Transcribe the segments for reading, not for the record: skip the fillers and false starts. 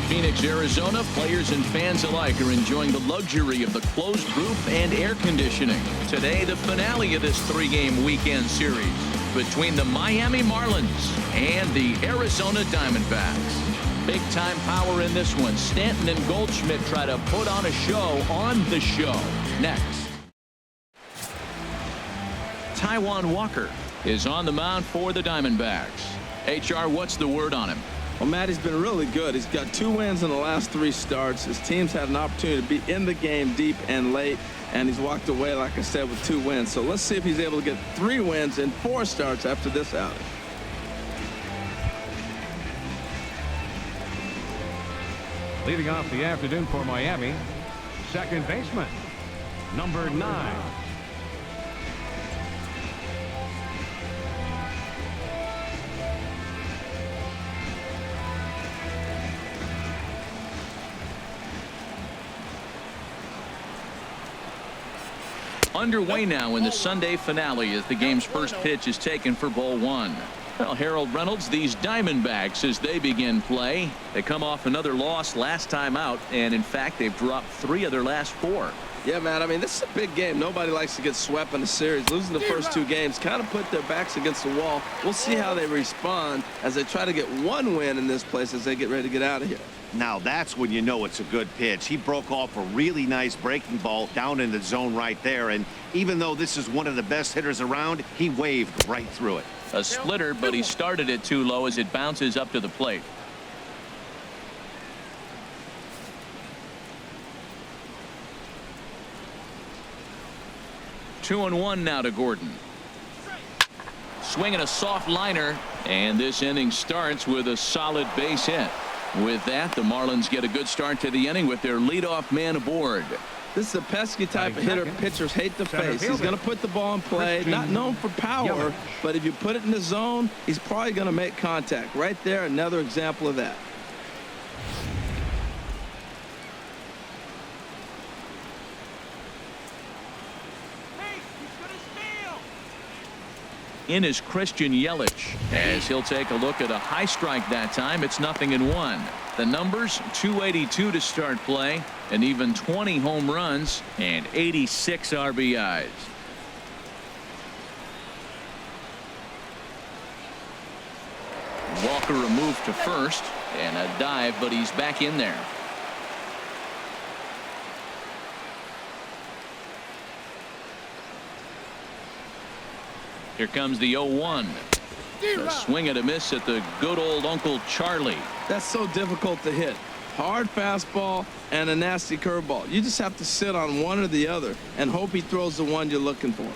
Phoenix, Arizona, players and fans alike are enjoying the luxury of the closed roof and air conditioning. Today, the finale of this three-game weekend series between the Miami Marlins and the Arizona Diamondbacks. Big-time power in this one. Stanton and Goldschmidt try to put on a show on the show. Next. Taijuan Walker is on the mound for the Diamondbacks. HR, what's the word on him? Well, Matt, he's been really good. He's got 2 wins in the last 3 starts. His team's had an opportunity to be in the game deep and late, and he's walked away, like I said, with 2 wins. So let's see if he's able to get 3 wins in 4 starts after this outing. Leading off the afternoon for Miami, second baseman, number 9. Underway now in the Sunday finale as the game's first pitch is taken for ball 1. Well, Harold Reynolds, these Diamondbacks, as they begin play, they come off another loss last time out, and in fact they've dropped 3 of their last 4. Yeah, man, I mean, this is a big game. Nobody likes to get swept in the series. Losing the first 2 games kind of put their backs against the wall. We'll see how they respond as they try to get 1 win in this place as they get ready to get out of here. Now that's when you know it's a good pitch. He broke off a really nice breaking ball down in the zone right there, and even though this is one of the best hitters around, he waved right through it. A splitter, but he started it too low as it bounces up to the plate. Two and 1 now to Gordon. Swinging a soft liner, and this inning starts with a solid base hit. With that, the Marlins get a good start to the inning with their leadoff man aboard. This is a pesky type of hitter pitchers hate to face. He's going to put the ball in play, not known for power, but if you put it in the zone, he's probably going to make contact. Right there, another example of that. In is Christian Yelich, as he'll take a look at a high strike that time. It's 0-1. The numbers: 282 to start play, and even 20 home runs and 86 RBIs. Walker a move to first and a dive, but he's back in there. Here comes the 0-1. A swing and a miss at the good old Uncle Charlie. That's so difficult to hit. Hard fastball and a nasty curveball. You just have to sit on one or the other and hope he throws the one you're looking for.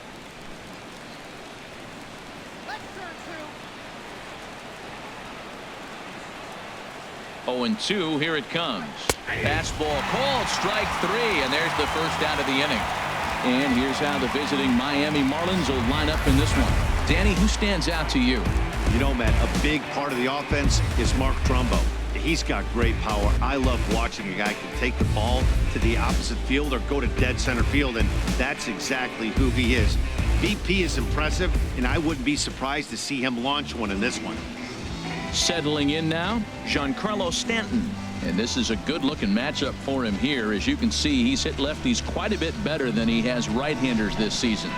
Oh, and 2, here it comes. Fastball called, strike 3, and there's the first out of the inning. And here's how the visiting Miami Marlins will line up in this one. Danny, who stands out to you? You know, Matt, a big part of the offense is Mark Trumbo. He's got great power. I love watching a guy can take the ball to the opposite field or go to dead center field, and that's exactly who he is. BP is impressive, and I wouldn't be surprised to see him launch one in this one. Settling in now, Giancarlo Stanton. And this is a good-looking matchup for him here. As you can see, he's hit lefties quite a bit better than he has right-handers this season.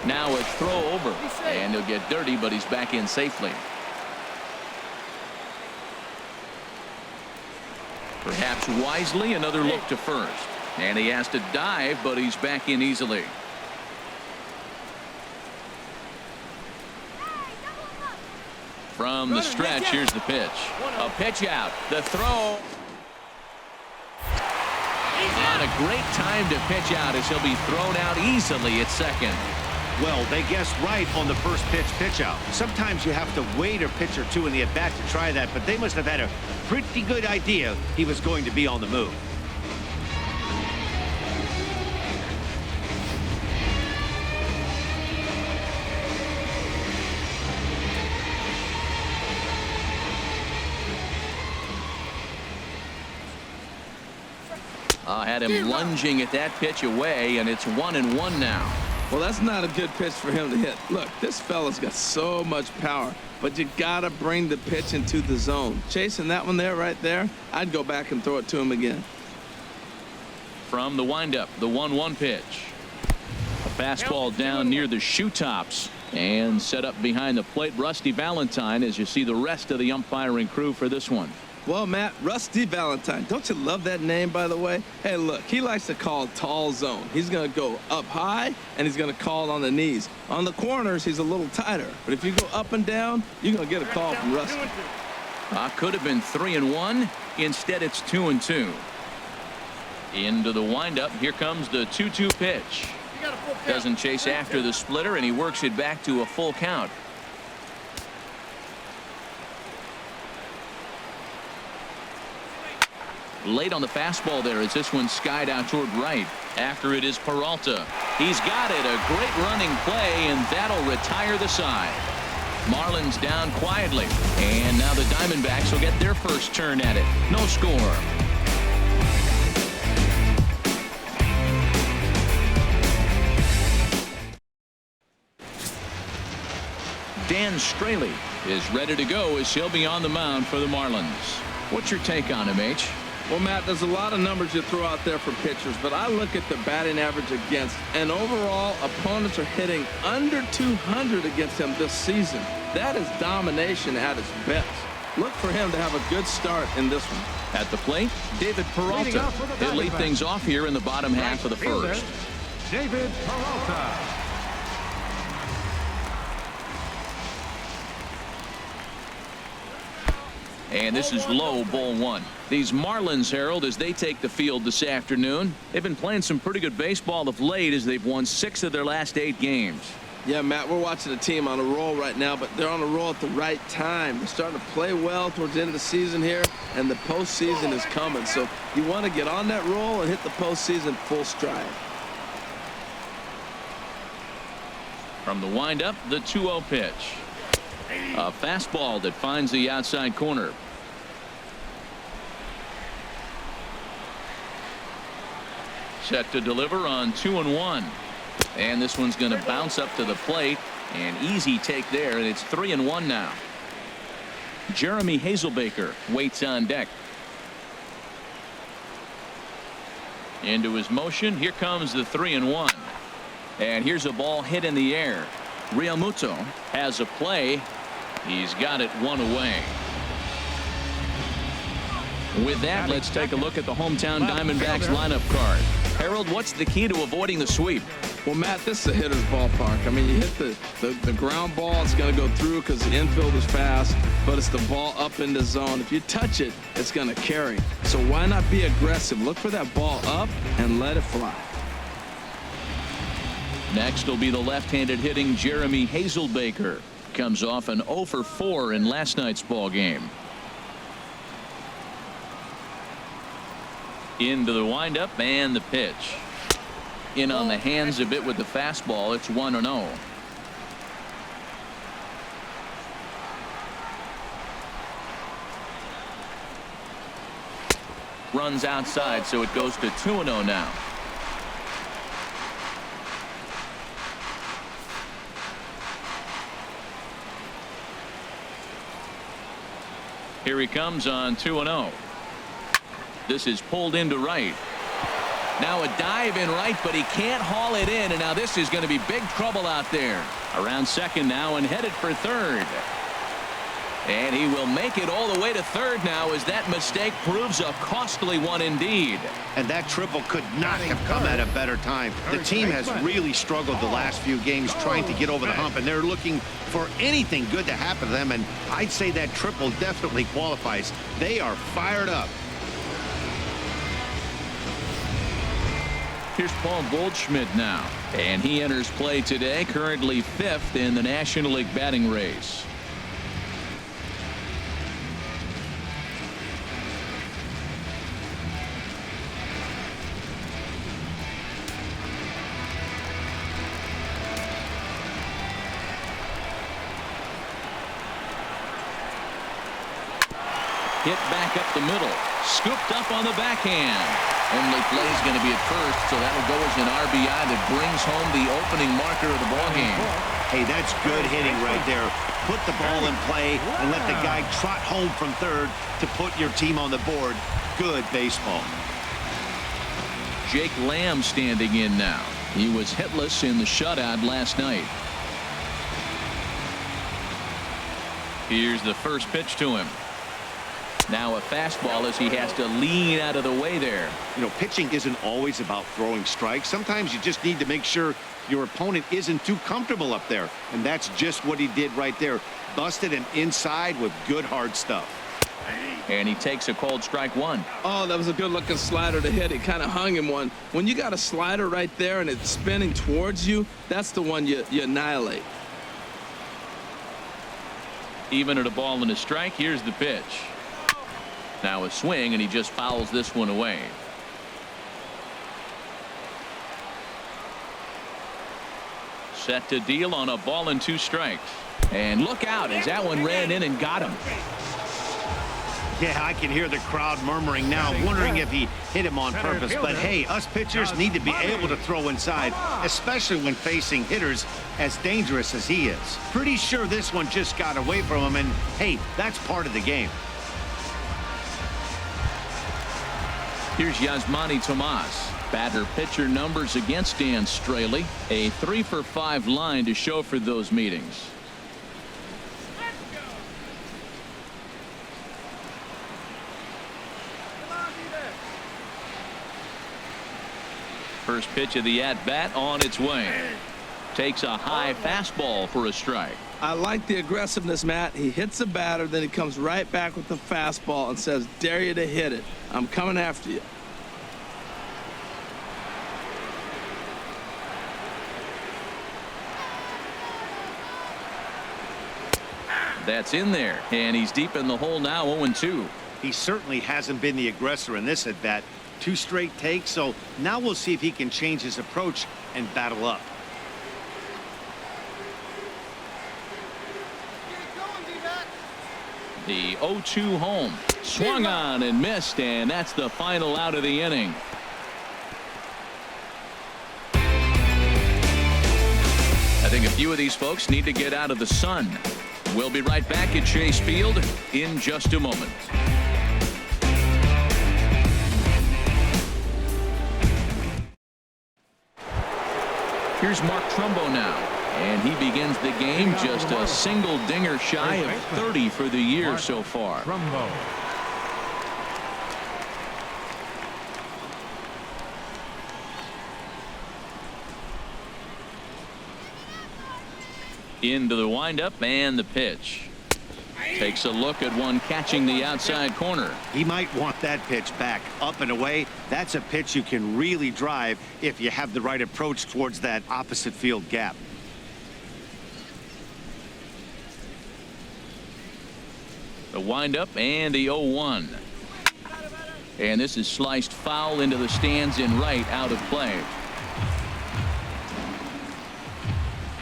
Now a throw over, and he'll get dirty, but he's back in safely. Perhaps wisely, another look to first. And he has to dive, but he's back in easily. From the stretch, here's the pitch. A pitch out. The throw. Not a great time to pitch out as he'll be thrown out easily at second. Well, they guessed right on the first pitch out. Sometimes you have to wait a pitch or 2 in the at-bat to try that, but they must have had a pretty good idea he was going to be on the move. Had him lunging at that pitch away, and it's 1-1 now. Well, that's not a good pitch for him to hit. Look, this fella's got so much power, but you got to bring the pitch into the zone. Chasing that one there, right there, I'd go back and throw it to him again. From the windup, the 1-1 pitch. A fastball down near the shoe tops and set up behind the plate. Rusty Valentine, as you see the rest of the umpiring crew for this one. Well, Matt, Rusty Valentine, don't you love that name, by the way? Hey, look, he likes to call tall zone. He's going to go up high, and he's going to call it on the knees. On the corners, he's a little tighter. But if you go up and down, you're going to get a call from Rusty. Could have been 3-1. Instead, it's 2-2. Into the windup. Here comes the 2-2 pitch. Doesn't chase after the splitter, and he works it back to a full count. Late on the fastball there as this one skied out toward right. After it is Peralta. He's got it. A great running play, and that'll retire the side. Marlins down quietly. And now the Diamondbacks will get their first turn at it. No score. Dan Straley is ready to go as he'll be on the mound for the Marlins. What's your take on him, H? Well, Matt, there's a lot of numbers you throw out there for pitchers, but I look at the batting average against, and overall, opponents are hitting under 200 against him this season. That is domination at its best. Look for him to have a good start in this one. At the plate, David Peralta. He'll lead things off here in the bottom half of the first. David Peralta. And this is low, ball one. These Marlins, Harold, as they take the field this afternoon, they've been playing some pretty good baseball of late as they've won 6 of their last 8 games. Yeah, Matt, we're watching a team on a roll right now, but they're on a roll at the right time. They're starting to play well towards the end of the season here, and the postseason is coming. So you want to get on that roll and hit the postseason full stride. From the windup, the 2-0 pitch. A fastball that finds the outside corner. Set to deliver on 2-1. And this one's going to bounce up to the plate. An easy take there, and it's 3-1 now. Jeremy Hazelbaker waits on deck. Into his motion. Here comes the 3-1. And here's a ball hit in the air. Realmuto has a play. He's got it one away. With that, let's take a look at the hometown Diamondbacks lineup card. Harold, what's the key to avoiding the sweep? Well, Matt, this is a hitter's ballpark. I mean, you hit the ground ball, it's going to go through because the infield is fast, but it's the ball up in the zone. If you touch it, it's going to carry. So why not be aggressive? Look for that ball up and let it fly. Next will be the left-handed hitting Jeremy Hazelbaker. Comes off an 0 for 4 in last night's ball game. Into the windup and the pitch. In on the hands a bit with the fastball. It's 1-0. Runs outside, so it goes to 2-0 now. Here he comes on 2-0. This is pulled into right. Now a dive in right, but he can't haul it in, and now this is going to be big trouble out there. Around second now and headed for third. And he will make it all the way to third now as that mistake proves a costly one indeed. And that triple could not have come at a better time. The team has really struggled the last few games trying to get over the hump, and they're looking for anything good to happen to them, and I'd say that triple definitely qualifies. They are fired up. Here's Paul Goldschmidt now, and he enters play today, currently 5th in the National League batting race. Hit back up the middle. Scooped up on the backhand. Only play is going to be at first, so that'll go as an RBI that brings home the opening marker of the ballgame. Hey, that's good hitting right there. Put the ball in play and let the guy trot home from third to put your team on the board. Good baseball. Jake Lamb standing in now. He was hitless in the shutout last night. Here's the first pitch to him. Now a fastball as he has to lean out of the way there. You know, pitching isn't always about throwing strikes. Sometimes you just need to make sure your opponent isn't too comfortable up there. And that's just what he did right there. Busted him inside with good hard stuff. And he takes a called strike one. Oh, that was a good-looking slider to hit. It kind of hung him one. When you got a slider right there and it's spinning towards you, that's the one you annihilate. Even at a ball and a strike, here's the pitch. Now a swing, and he just fouls this one away. Set to deal on a ball and 2 strikes. And look out as that one ran in and got him. Yeah, I can hear the crowd murmuring now, wondering if he hit him on purpose. But hey, us pitchers need to be able to throw inside, especially when facing hitters as dangerous as he is. Pretty sure this one just got away from him, and hey, that's part of the game. Here's Yasmani Tomas. Batter pitcher numbers against Dan Straley. A 3-for-5 line to show for those meetings. First pitch of the at-bat on its way. Takes a high fastball for a strike. I like the aggressiveness, Matt. He hits the batter, then he comes right back with the fastball and says, dare you to hit it. I'm coming after you. That's in there, and he's deep in the hole now, 0-2. He certainly hasn't been the aggressor in this at-bat. 2 straight takes, so now we'll see if he can change his approach and battle up. The 0-2 home. Swung on and missed, and that's the final out of the inning. I think a few of these folks need to get out of the sun. We'll be right back at Chase Field in just a moment. Here's Mark Trumbo now, and he begins the game just a single dinger shy of 30 for the year so far. Trumbo. Into the windup and the pitch. Takes a look at one catching the outside corner. He might want that pitch back up and away. That's a pitch you can really drive if you have the right approach towards that opposite field gap. The windup and the 0-1. And this is sliced foul into the stands in right, out of play.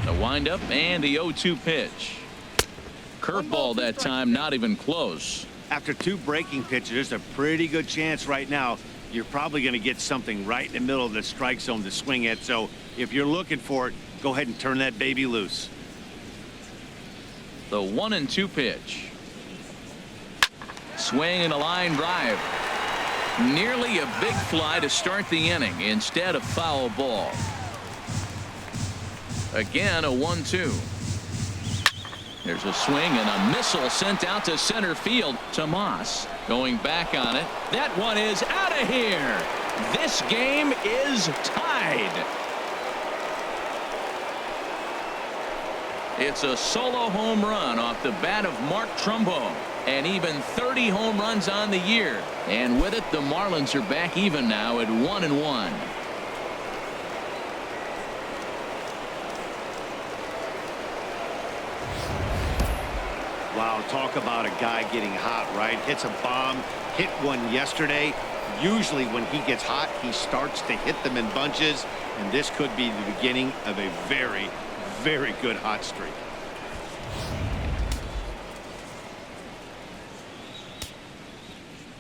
The windup and the 0-2 pitch. Curveball that time, not even close. After 2 breaking pitches, there's a pretty good chance right now you're probably going to get something right in the middle of the strike zone to swing at. So if you're looking for it, go ahead and turn that baby loose. The 1-2 pitch. Swing and a line drive. Nearly a big fly to start the inning instead of foul ball. Again, a 1-2. There's a swing and a missile sent out to center field. Tomas going back on it. That one is out of here. This game is tied. It's a solo home run off the bat of Mark Trumbo, and even 30 home runs on the year. And with it, the Marlins are back even now at 1-1. Wow, talk about a guy getting hot, right? Hits a bomb, hit one yesterday. Usually when he gets hot, he starts to hit them in bunches, and this could be the beginning of a very, very good hot streak.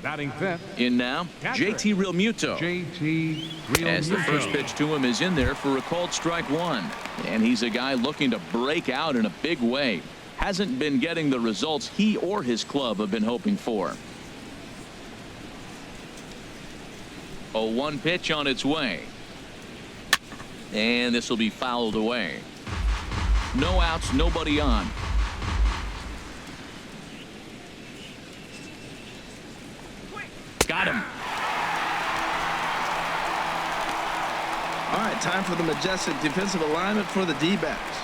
Batting fifth. In now, JT Realmuto. JT Realmuto. As the first pitch to him is in there for a called strike one. And he's a guy looking to break out in a big way. Hasn't been getting the results he or his club have been hoping for. 0-1 pitch on its way. And this will be fouled away. No outs, nobody on. Got him. All right, time for the majestic defensive alignment for the D-backs.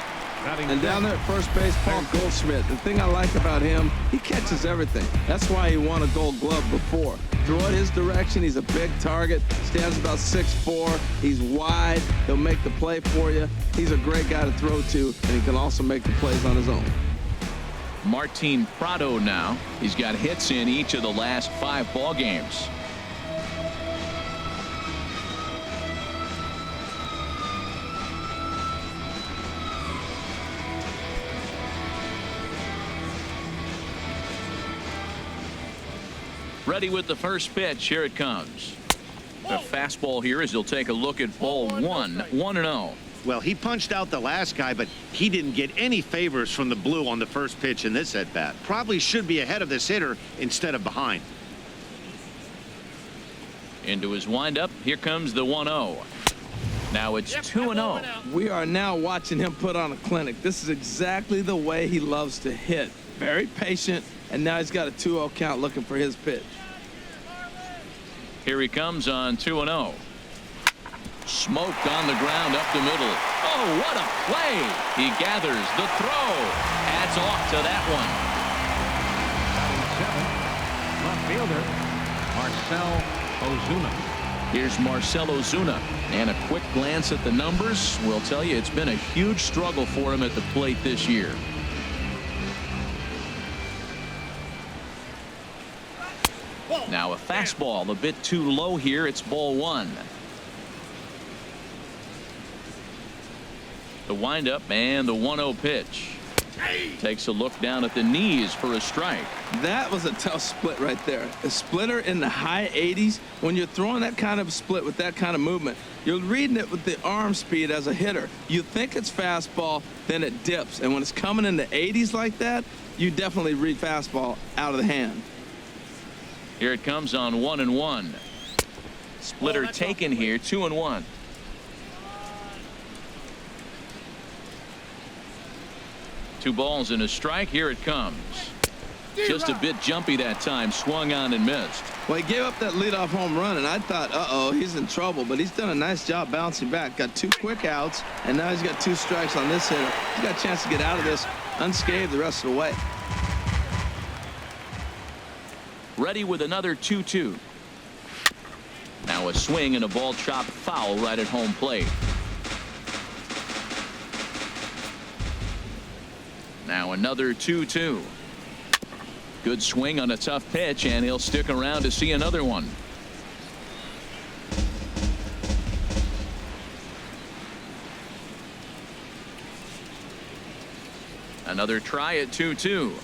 Batting And down there at first base, Paul Goldschmidt. The thing I like about him, he catches everything. That's why he won a Gold Glove before. Throw it his direction. He's a big target. Stands about 6'4". He's wide. He'll make the play for you. He's a great guy to throw to, and he can also make the plays on his own. Martin Prado now. He's got hits in each of the last 5 ball games. Ready with the first pitch. Here it comes. The fastball here as he'll take a look at ball 1. 1-0. Well, he punched out the last guy, but he didn't get any favors from the blue on the first pitch in this at-bat. Probably should be ahead of this hitter instead of behind. Into his windup. Here comes the 1-0. Now it's 2-0. We are now watching him put on a clinic. This is exactly the way he loves to hit. Very patient, and now he's got a 2-0 count looking for his pitch. Here he comes on 2-0. Smoked on the ground up the middle. Oh, what a play. He gathers the throw. Adds off to that Batting 7th, left fielder, Marcell Ozuna. Here's Marcell Ozuna. And a quick glance at the numbers will tell you it's been a huge struggle for him at the plate this year. Now a fastball a bit too low here. It's ball 1. The windup and the 1-0 pitch. Takes a look down at the knees for a strike. That was a tough split right there. A splitter in the high 80s. When you're throwing that kind of split with that kind of movement, you're reading it with the arm speed as a hitter. You think it's fastball, then it dips. And when it's coming in the 80s like that, you definitely read fastball out of the hand. Here it comes on 1-1. Splitter taken here. 2-1. Two balls and a strike. Here it comes. Just a bit jumpy that time. Swung on and missed. Well, he gave up that leadoff home run, and I thought, uh-oh, he's in trouble. But he's done a nice job bouncing back. Got 2 quick outs, and now he's got 2 strikes on this hitter. He's got a chance to get out of this unscathed the rest of the way. Ready with another 2-2. Now a swing and a ball chopped foul right at home plate. Now another 2-2. Good swing on a tough pitch, and he'll stick around to see another one. Another try at 2-2.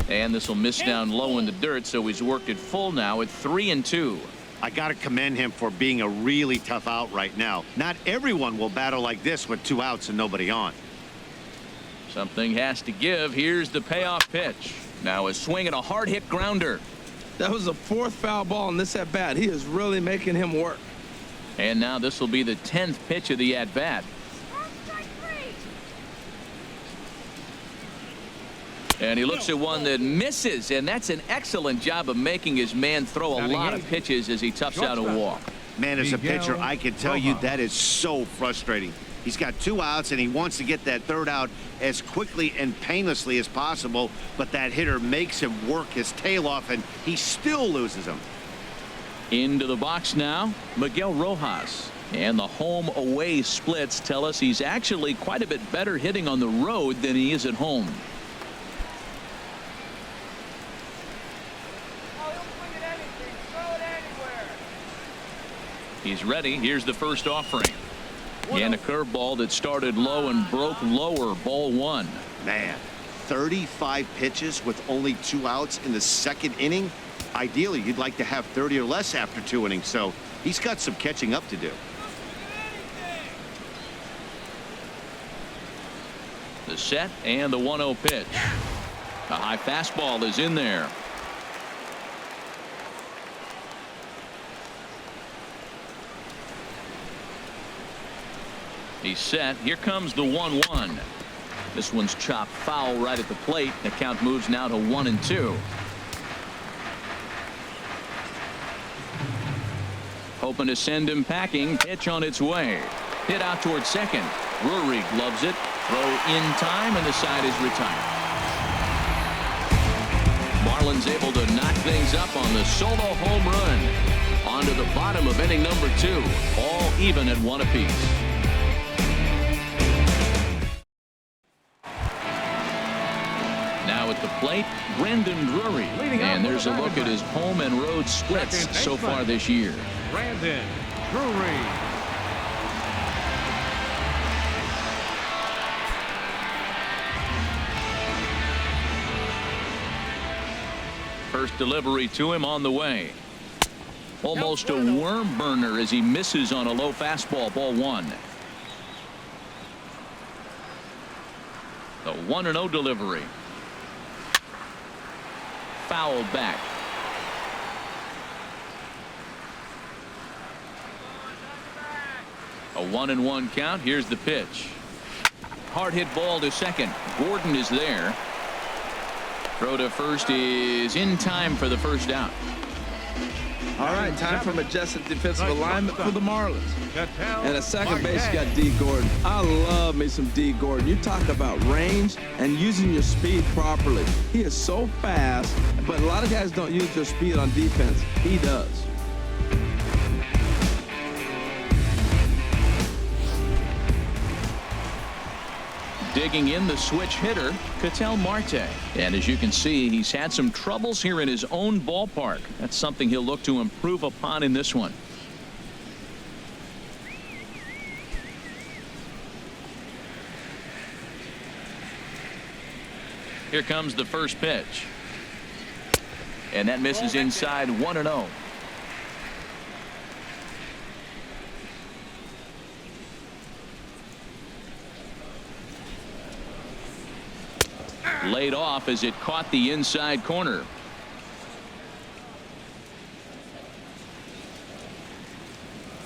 And this will miss down low in the dirt, so he's worked it full now at 3-2. I got to commend him for being a really tough out right now. Not everyone will battle like this with 2 outs and nobody on. Something has to give. Here's the payoff pitch. Now a swing and a hard hit grounder. That was the 4th foul ball in this at bat. He is really making him work. And now this will be the 10th pitch of the at bat. And he looks at one that misses, and that's an excellent job of making his man throw a lot of pitches as he toughs out a walk. Man, as a pitcher, I can tell you that is so frustrating. He's got 2 outs, and he wants to get that 3rd out as quickly and painlessly as possible, but that hitter makes him work his tail off, and he still loses him. Into the box now, Miguel Rojas. And the home-away splits tell us he's actually quite a bit better hitting on the road than he is at home. He's ready. Here's the first offering. And a curveball that started low and broke lower. Ball 1. Man, 35 pitches with only 2 outs in the 2nd inning. Ideally, you'd like to have 30 or less after 2 innings, so he's got some catching up to do. The set and the 1-0 pitch. A high fastball is in there. He's set. Here comes the 1-1. This one's chopped foul right at the plate. The count moves now to 1-2. Hoping to send him packing. Pitch on its way. Hit out towards second. Drury gloves it. Throw in time, and the side is retired. Marlins able to knock things up on the solo home run. On to the bottom of inning number 2. All even at 1 apiece. Now at the plate, Brandon Drury. And there's a look at his home and road splits so far this year. Brandon Drury. First delivery to him on the way. Almost a worm burner as he misses on a low fastball. Ball 1. The 1-0 delivery. Fouled back. A 1-1 count. Here's the pitch. Hard hit ball to second. Gordon is there. Throw to first is in time for the first out. All right, time for majestic defensive alignment for the Marlins. And at second base, you got D. Gordon. I love me some D. Gordon. You talk about range and using your speed properly. He is so fast, but a lot of guys don't use their speed on defense. He does. Digging in the switch hitter, Ketel Marte. And as you can see, he's had some troubles here in his own ballpark. That's something he'll look to improve upon in this one. Here comes the first pitch. And that misses inside 1-0. Laid off as it caught the inside corner.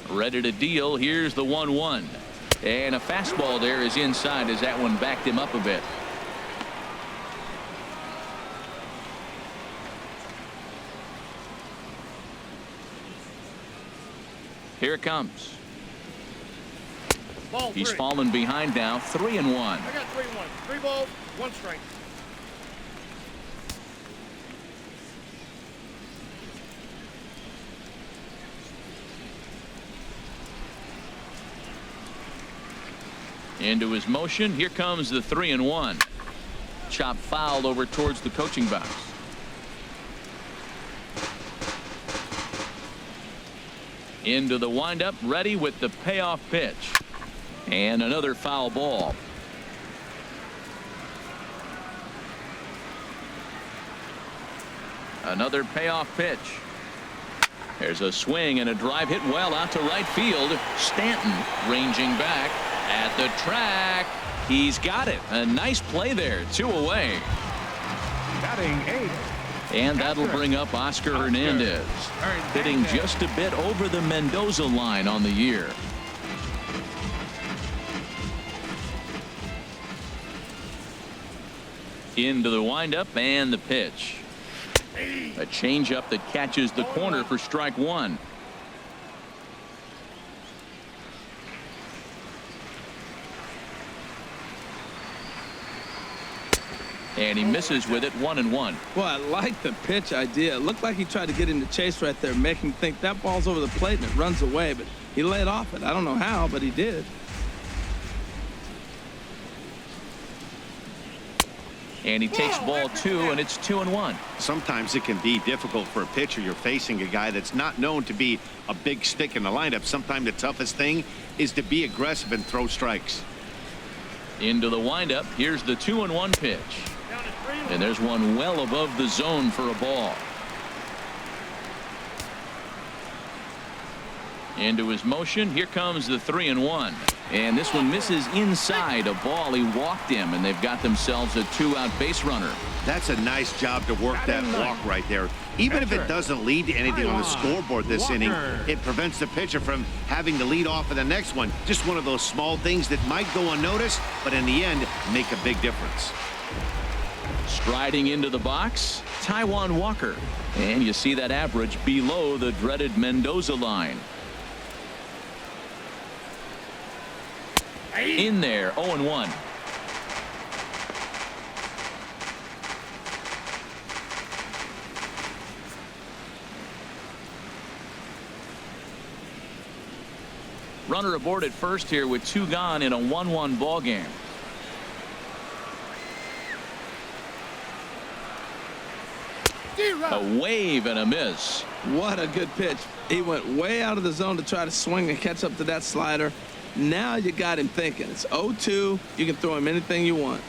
Ready to deal. Here's the 1-1. And a fastball there is inside as that one backed him up a bit. Here it comes. He's fallen behind now. 3-1. I got 3-1. 3 balls, 1 strike. Into his motion. Here comes the 3-1. Chop foul over towards the coaching box. Into the windup, ready with the payoff pitch. And another foul ball. Another payoff pitch. There's a swing and a drive hit well out to right field. Stanton ranging back at the track. He's got it. A nice play there. 2 away. Batting 8. And that'll bring up Oscar Hernandez. Hitting just a bit over the Mendoza line on the year. Into the windup and the pitch. A changeup that catches the corner for strike 1. And he misses with it. 1-1. Well, I like the pitch idea. It looked like he tried to get him to chase right there, make him think that ball's over the plate and it runs away, but he laid off it. I don't know how, but he did. And he takes ball 2, and it's 2-1. Sometimes it can be difficult for a pitcher. You're facing a guy that's not known to be a big stick in the lineup. Sometimes the toughest thing is to be aggressive and throw strikes. Into the windup. Here's the 2-1 pitch. And there's one well above the zone for a ball. Into his motion. Here comes the 3-1. And this one misses inside. A ball he walked him, and they've got themselves a 2-out base runner. That's a nice job to work that walk right there. Even if it doesn't lead to anything on the scoreboard this inning, it prevents the pitcher from having to lead off in the next one. Just one of those small things that might go unnoticed, but in the end, make a big difference. Striding into the box, Taijuan Walker. And you see that average below the dreaded Mendoza line. In there, 0-1. Runner aboard at first here with 2 gone in a 1-1 ball game. A wave and a miss. What a good pitch. He went way out of the zone to try to swing and catch up to that slider. Now you got him thinking. It's 0-2. You can throw him anything you want.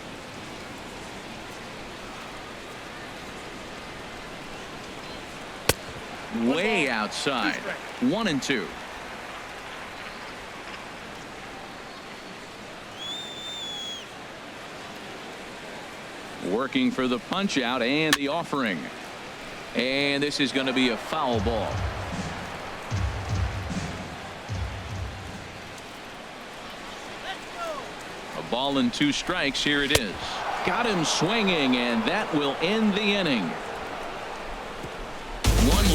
Way outside. 1-2. Working for the punch out and the offering. And this is going to be a foul ball. A ball and 2 strikes. Here it is. Got him swinging, and that will end the inning. 1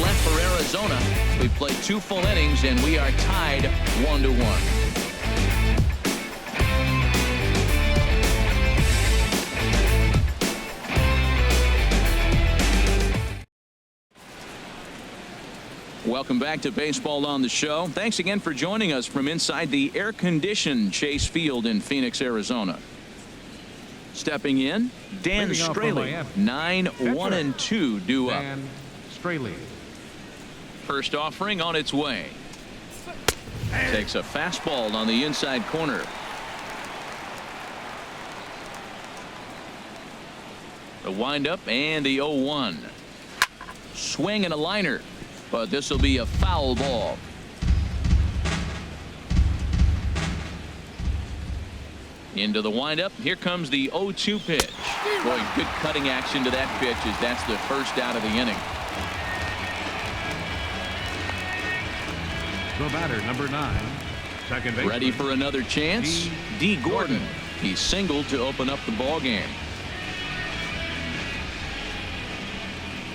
left for Arizona. We've played 2 full innings, and we are tied 1-1. Welcome back to Baseball on the Show. Thanks again for joining us from inside the air-conditioned Chase Field in Phoenix, Arizona. Stepping in, Dan Straley. 9-1-2 due up. Dan Straley. First offering on its way. Takes a fastball on the inside corner. The windup and the 0-1. Swing and a liner. But this will be a foul ball. Into the windup. Here comes the 0-2 pitch. Boy, good cutting action to that pitch as that's the first out of the inning. The batter, number 9, second baseman. Ready for another chance. D. Gordon. He singled to open up the ball game.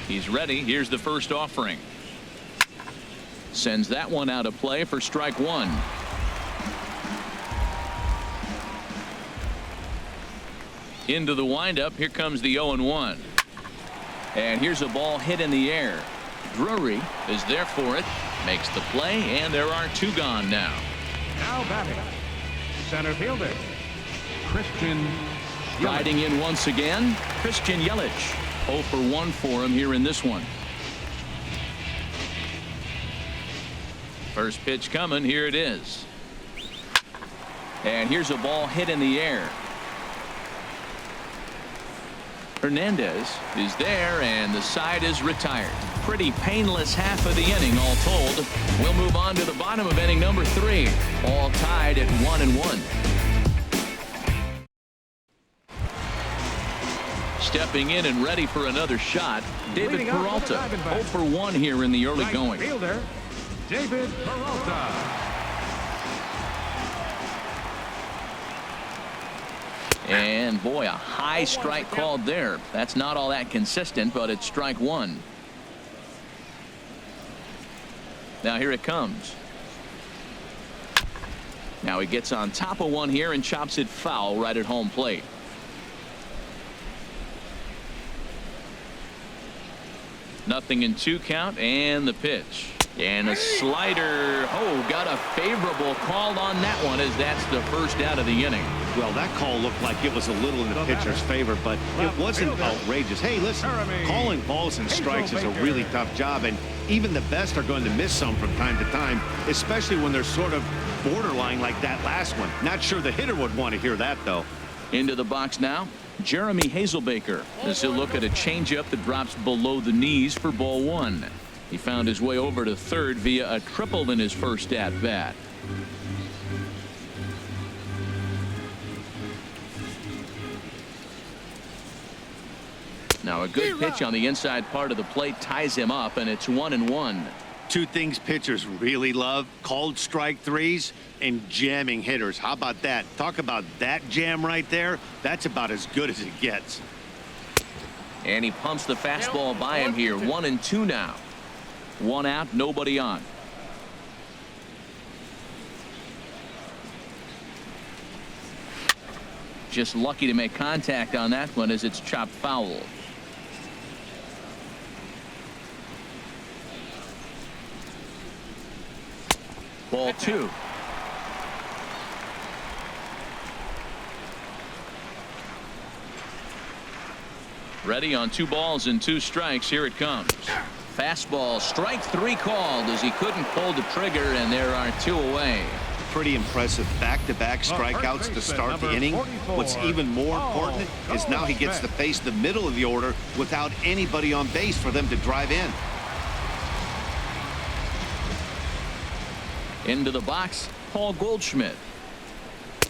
He's ready. Here's the first offering. Sends that one out of play for strike 1. Into the windup. Here comes the 0-1. And here's a ball hit in the air. Drury is there for it. Makes the play, and there are 2 gone now. Now batting, center fielder, Christian Yelich. Riding in once again, Christian Yelich. 0 for 1 for him here in this one. First pitch coming. Here it is. And here's a ball hit in the air. Hernandez is there, and the side is retired. Pretty painless half of the inning, all told. We'll move on to the bottom of inning number 3. All tied at 1-1. Stepping in and ready for another shot, David Peralta. 0 for 1 here in the early going. Fielder, David Peralta. And boy, a high strike called there. That's not all that consistent, but it's strike 1. Now here it comes. Now he gets on top of one here and chops it foul right at home plate. Nothing in 2 count, and the pitch. And a slider. Oh, got a favorable call on that one as that's the first out of the inning. Well, that call looked like it was a little in the pitcher's favor, but it wasn't outrageous. Hey, listen, calling balls and strikes is a really tough job, and even the best are going to miss some from time to time, especially when they're sort of borderline like that last one. Not sure the hitter would want to hear that, though. Into the box now, Jeremy Hazelbaker as he'll look at a changeup that drops below the knees for ball 1. He found his way over to third via a triple in his first at bat. Now a good pitch on the inside part of the plate ties him up, and it's 1-1. Two things pitchers really love: called strike threes and jamming hitters. How about that? Talk about that jam right there. That's about as good as it gets. And he pumps the fastball by him here. 1-2 now. One out, nobody on. Just lucky to make contact on that one as it's chopped foul. Ball 2. Ready on 2 balls and 2 strikes. Here it comes. Fastball, strike 3 called as he couldn't pull the trigger, and there are 2 away. Pretty impressive back-to-back strikeouts to start the inning. What's even more important is now he gets to face the middle of the order without anybody on base for them to drive in. Into the box, Paul Goldschmidt,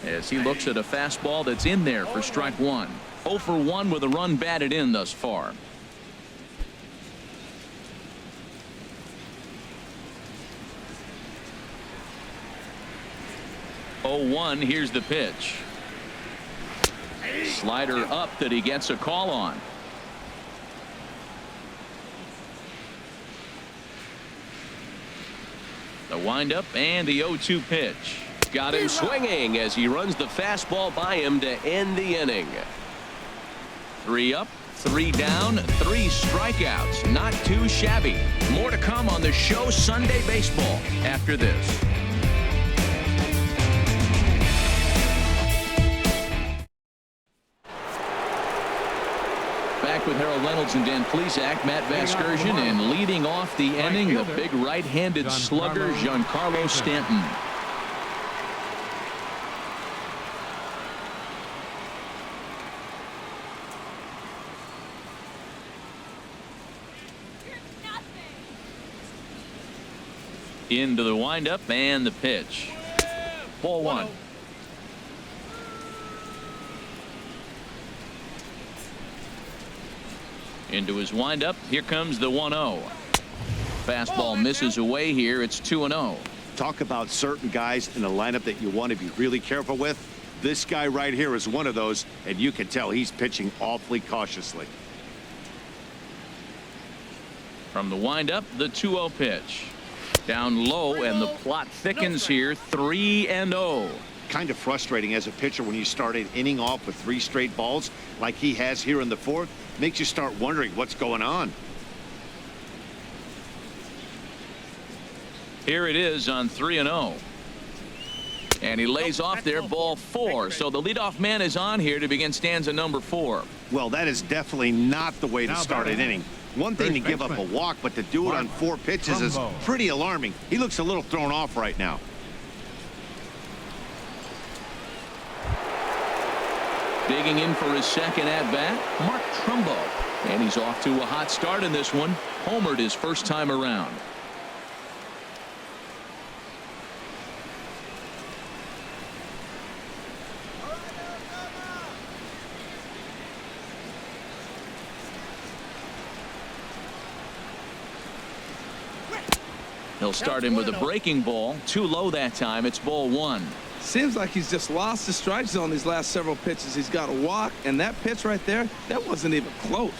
as he looks at a fastball that's in there for strike 1. 0 for 1 with a run batted in thus far. Oh, 1. Here's the pitch. Slider up that he gets a call on. The windup and the 0-2 pitch. Got him swinging as he runs the fastball by him to end the inning. 3 up, 3 down, 3 strikeouts. Not too shabby. More to come on the show Sunday Baseball after this. Back with Harold Reynolds and Dan Plesac. Matt Vasgersian, and leading off the inning, the big right-handed slugger Giancarlo Stanton. Into the windup and the pitch. Ball 1. Into his windup. Here comes the 1-0. Fastball misses away here. It's 2-0. Talk about certain guys in the lineup that you want to be really careful with. This guy right here is one of those, and you can tell he's pitching awfully cautiously. From the windup, the 2-0 pitch. Down low, and the plot thickens here. 3-0. Kind of frustrating as a pitcher when you start an inning off with 3 straight balls like he has here in the 4th. Makes you start wondering what's going on. Here it is on 3-0. And he lays off there, ball 4. So the leadoff man is on here to begin stanza number 4. Well, that is definitely not the way to start an inning. One thing to give up a walk, but to do it on 4 pitches is pretty alarming. He looks a little thrown off right now. Digging in for his second at-bat, Mark Trumbo. And he's off to a hot start in this one. Homered his first time around. He'll start him with a breaking ball. Too low that time. It's ball 1. Seems like he's just lost the strike zone these last several pitches. He's got a walk, and that pitch right there, that wasn't even close.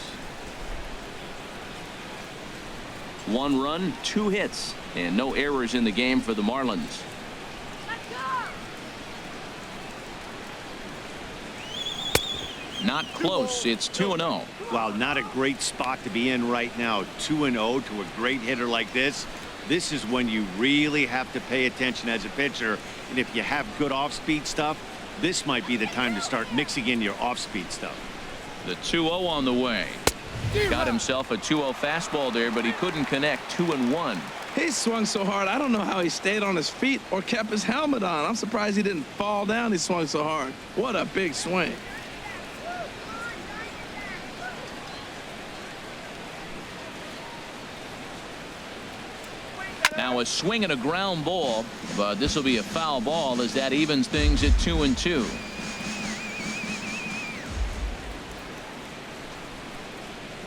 1 run, 2 hits, and no errors in the game for the Marlins. Not close. It's 2-0. Wow, not a great spot to be in right now. 2-0 to a great hitter like this. This is when you really have to pay attention as a pitcher. And if you have good off-speed stuff, this might be the time to start mixing in your off-speed stuff. The 2-0 on the way. Got himself a 2-0 fastball there, but he couldn't connect. 2-1. He swung so hard, I don't know how he stayed on his feet or kept his helmet on. I'm surprised he didn't fall down. He swung so hard. What a big swing. Now a swing and a ground ball, but this will be a foul ball as that evens things at 2-2.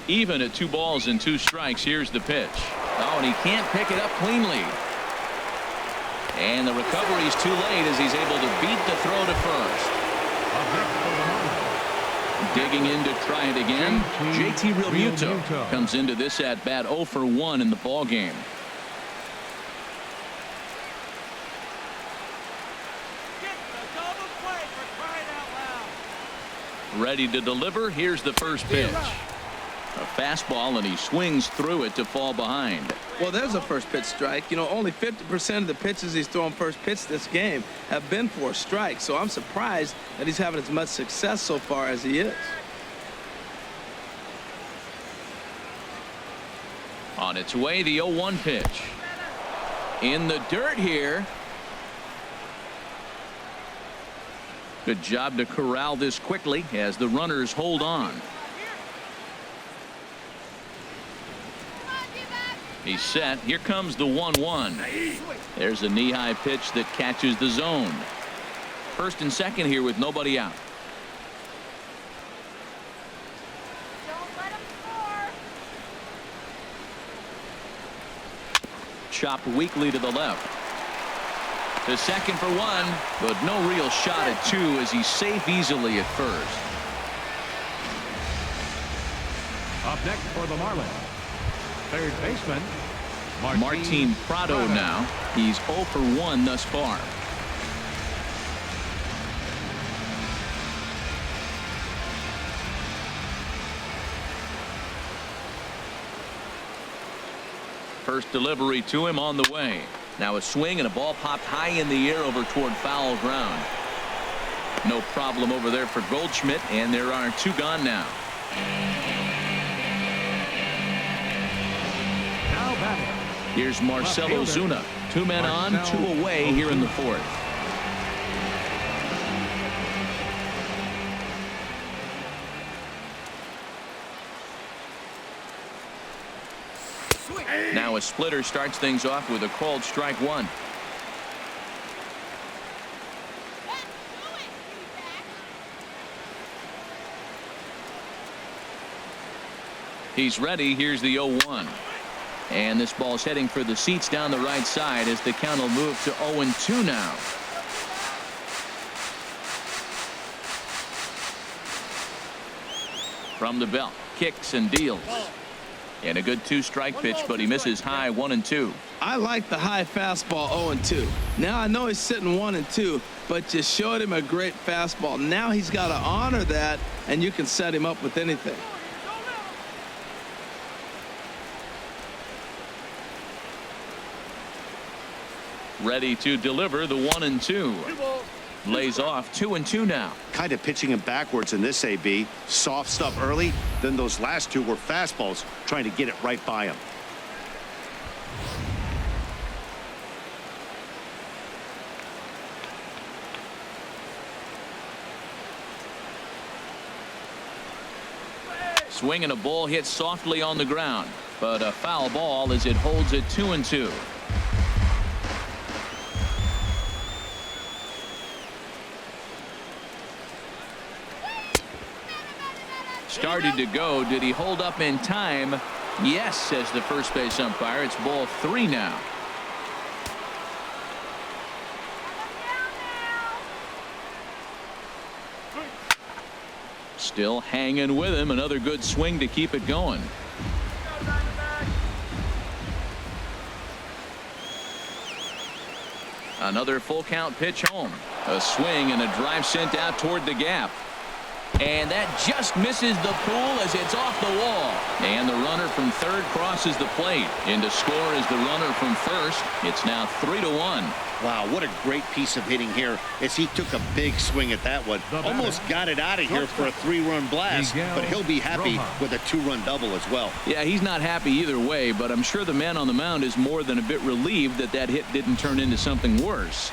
Even at 2 balls and 2 strikes. Here's the pitch. Oh, and he can't pick it up cleanly. And the recovery's too late as he's able to beat the throw to first. Digging in to try it again. JT Realmuto comes into this at bat 0 for 1 in the ball game. Ready to deliver. Here's the first pitch. A fastball, and he swings through it to fall behind. Well, there's a first pitch strike. You know, only 50% of the pitches he's thrown first pitch this game have been for a strike. So I'm surprised that he's having as much success so far as he is. On its way, the 0-1 pitch. In the dirt here. Good job to corral this quickly as the runners hold on. He's set. Here comes the 1-1. There's a knee-high pitch that catches the zone. First and second here with nobody out. Don't let him score. Chopped weakly to the left. To second for 1, but no real shot at 2 as he's safe easily at first. Up next for the Marlins, third baseman Martin Prado now. He's 0 for 1 thus far. First delivery to him on the way. Now a swing and a ball popped high in the air over toward foul ground. No problem over there for Goldschmidt, and there are 2 gone now. now batting. Here's Marcelo Zuna. 2 men on, 2 away here in the 4th. Now a splitter starts things off with a called strike 1. He's ready. Here's the 0-1. And this ball's heading for the seats down the right side as the count will move to 0-2 now. From the belt, kicks and deals. And a good 2-strike pitch, but he misses high 1-2. I like the high fastball 0-2. Now I know he's sitting 1-2, but you showed him a great fastball. Now he's got to honor that, and you can set him up with anything. Ready to deliver the 1-2. Lays off 2-2 now. Kind of pitching him backwards in this AB. Soft stuff early, then those last 2 were fastballs trying to get it right by him. Swing and a ball hit softly on the ground, but a foul ball as it holds it 2-2. Started to go. Did he hold up in time? Yes, says the first base umpire. It's ball 3 now. Still hanging with him. Another good swing to keep it going. Another full count pitch home. A swing and a drive sent out toward the gap. And that just misses the pool as it's off the wall. And the runner from third crosses the plate. In to score is the runner from first. It's now 3-1. Wow, what a great piece of hitting here as he took a big swing at that one. Almost got it out of here for a 3-run blast, but he'll be happy with a 2-run double as well. Yeah, he's not happy either way, but I'm sure the man on the mound is more than a bit relieved that that hit didn't turn into something worse.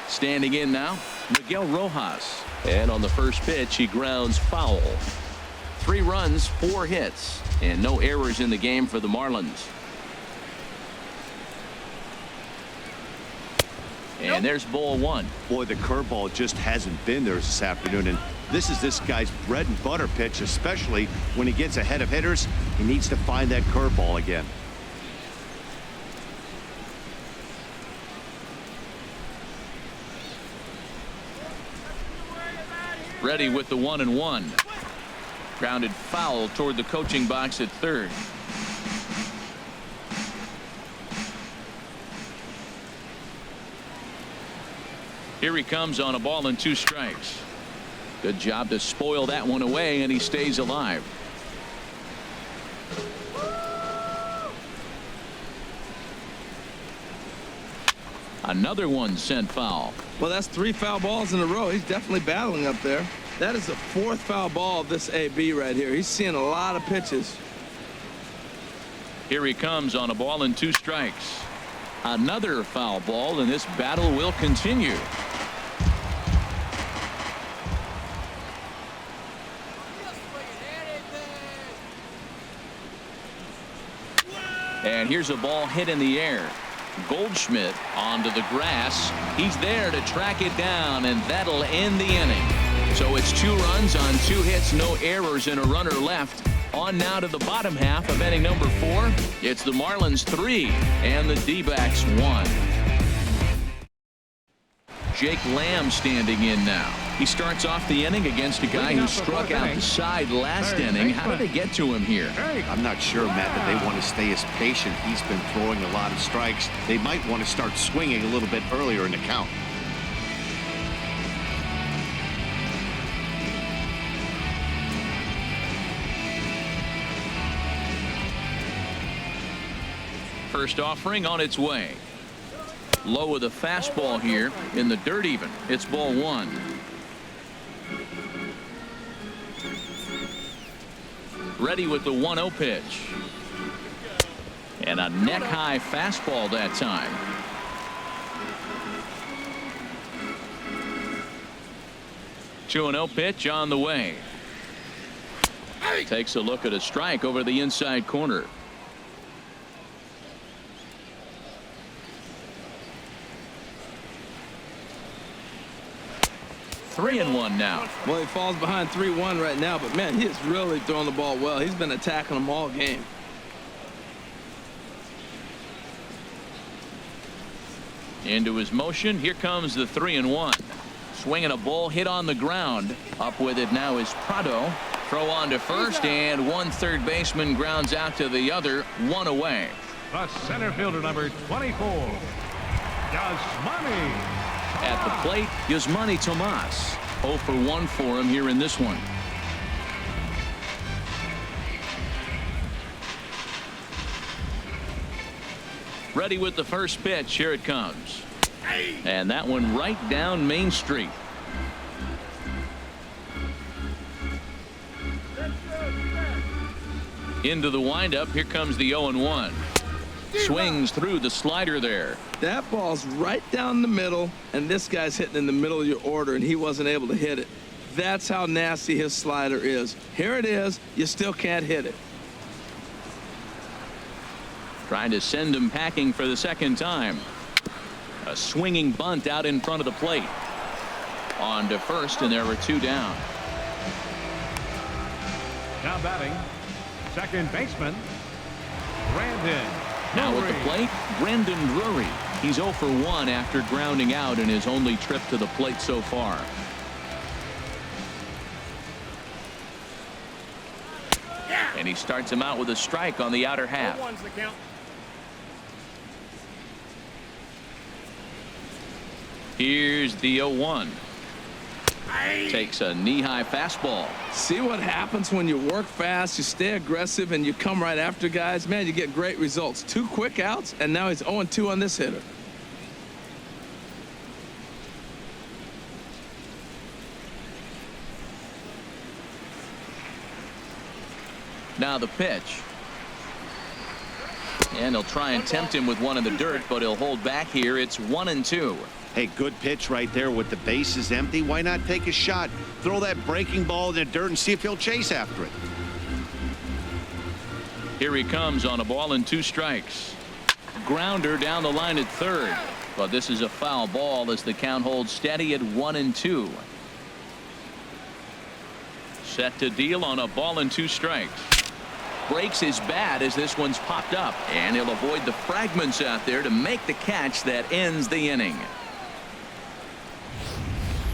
Standing in now, Miguel Rojas. And on the first pitch, he grounds foul. 3 runs, 4 hits, and no errors in the game for the Marlins. And there's ball 1. Boy, the curveball just hasn't been there this afternoon, and this guy's bread and butter pitch, especially when he gets ahead of hitters. He needs to find that curveball again. Ready with the 1-1. Grounded foul toward the coaching box at third. Here he comes on a ball and 2 strikes. Good job to spoil that one away, and he stays alive. Another one sent foul. Well, that's 3 foul balls in a row. He's definitely battling up there. That is the 4th foul ball of this AB right here. He's seeing a lot of pitches. Here he comes on a ball and 2 strikes. Another foul ball, and this battle will continue. And here's a ball hit in the air. Goldschmidt onto the grass. He's there to track it down, and that'll end the inning. So it's 2 runs on 2 hits, no errors, and a runner left. On now to the bottom half of inning number 4. It's the Marlins 3 and the D-backs 1. Jake Lamb standing in now. He starts off the inning against a guy who struck out the side last inning. How did they get to him here? I'm not sure, Matt, that they want to stay as patient. He's been throwing a lot of strikes. They might want to start swinging a little bit earlier in the count. First offering on its way. Low with a fastball here in the dirt even. It's ball 1. Ready with the 1-0 pitch. And a neck high fastball that time. Two 2-0 pitch on the way. Takes a look at a strike over the inside corner. Three and 1 now. Well, he falls behind 3-1 right now, but man, he is really throwing the ball well. He's been attacking them all game. Into his motion. Here comes the 3-1. Swinging a ball hit on the ground. Up with it now is Prado. Throw on to first, and one third baseman grounds out to the other. 1 away. The center fielder, number 24, Yasmani. At the plate, Yasmani Tomas. 0 for 1 for him here in this one. Ready with the first pitch. Here it comes. And that one right down Main Street. Into the windup. Here comes the 0-1. Swings through the slider there. That ball's right down the middle, and this guy's hitting in the middle of your order, and he wasn't able to hit it. That's how nasty his slider is. Here it is. You still can't hit it. Trying to send him packing for the second time. A swinging bunt out in front of the plate. On to first, and there were 2 down. Now batting, second baseman, Brandon. Now at the plate, Brandon Drury. He's 0 for 1 after grounding out in his only trip to the plate so far. And he starts him out with a strike on the outer half. Here's the 0-1. Takes a knee-high fastball. See what happens when you work fast, you stay aggressive, and you come right after guys? Man, you get great results. 2 quick outs, and now he's 0-2 on this hitter. Now the pitch. And he'll try and tempt him with one in the dirt, but he'll hold back here. It's 1-2. Hey, good pitch right there with the bases empty. Why not take a shot? Throw that breaking ball in the dirt and see if he'll chase after it. Here he comes on a ball and 2 strikes. Grounder down the line at third. But this is a foul ball as the count holds steady at 1-2. Set to deal on a ball and 2 strikes. Breaks his bat as this one's popped up, and he'll avoid the fragments out there to make the catch that ends the inning.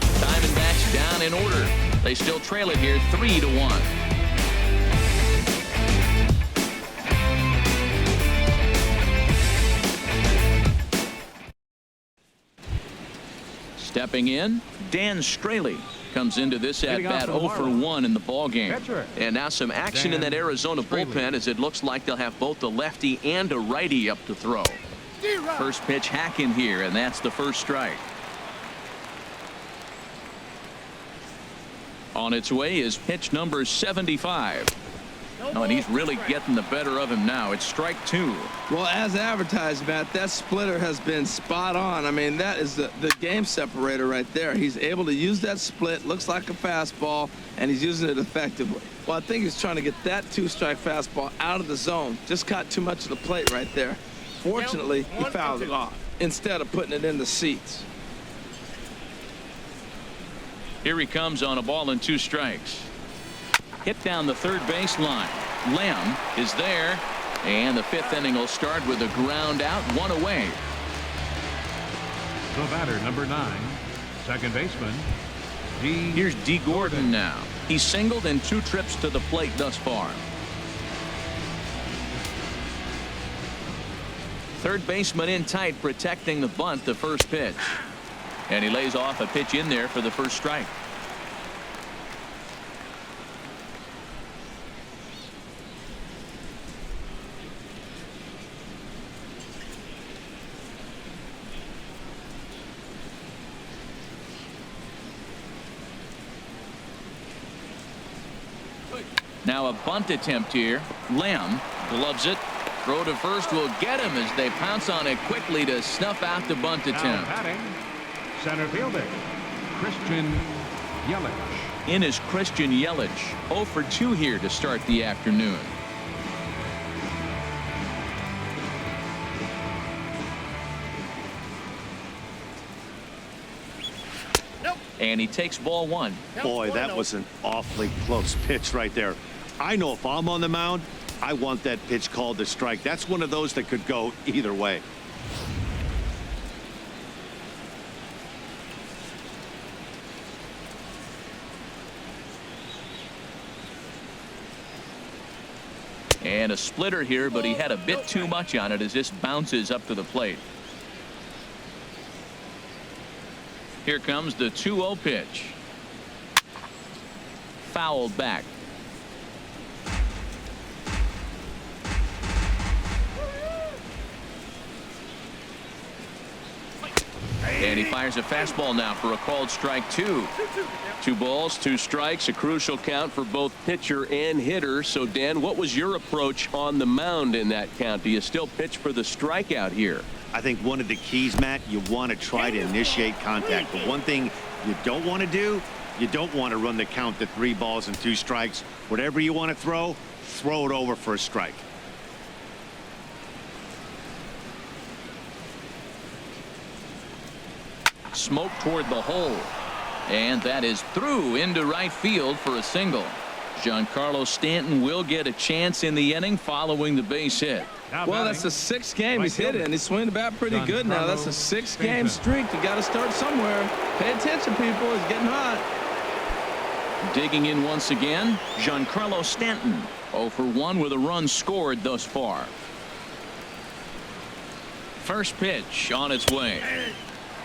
Diamondbacks down in order. They still trail it here 3-1. Stepping in, Dan Straley comes into this at bat 0 for 1 in the ball game. And now some action in that Arizona bullpen, as it looks like they'll have both a lefty and a righty up to throw. First pitch hack in here, and that's the first strike. On its way is pitch number 75. Oh, and he's really getting the better of him now. It's strike 2. Well, as advertised, Matt, that splitter has been spot on. I mean, that is the game separator right there. He's able to use that split, looks like a fastball, and he's using it effectively. Well, I think he's trying to get that 2-strike fastball out of the zone. Just caught too much of the plate right there. Fortunately, he fouled it off instead of putting it in the seats. Here he comes on a ball and 2 strikes. Hit down the third baseline. Lamb is there, and the 5th inning will start with a ground out, 1 away. The batter, number 9, second baseman, Here's D. Gordon now. He's singled in 2 trips to the plate thus far. Third baseman in tight, protecting the bunt, the first pitch. And he lays off a pitch in there for the first strike. Now a bunt attempt here. Lamb gloves it. Throw to first will get him as they pounce on it quickly to snuff out the bunt attempt. Batting, center fielder, Christian Yelich. In is Christian Yelich. 0 for 2 here to start the afternoon. And he takes ball 1. Boy, that was an awfully close pitch right there. I know if I'm on the mound, I want that pitch called a strike. That's one of those that could go either way. And a splitter here, but he had a bit too much on it as this bounces up to the plate. Here comes the 2-0 pitch. Fouled back. And he fires a fastball now for a called strike 2. 2 balls, 2 strikes, a crucial count for both pitcher and hitter. So, Dan, what was your approach on the mound in that count? Do you still pitch for the strikeout here? I think one of the keys, Matt, you want to try to initiate contact. But one thing you don't want to do, you don't want to run the count to 3 balls and 2 strikes. Whatever you want to throw it over for a strike. Smoke toward the hole. And that is through into right field for a single. Giancarlo Stanton will get a chance in the inning following the base hit. Well, that's the 6th game he's hit in. He's swinging the bat pretty good now. That's a 6-game streak. You got to start somewhere. Pay attention, people. It's getting hot. Digging in once again, Giancarlo Stanton. 0 for 1 with a run scored thus far. First pitch on its way.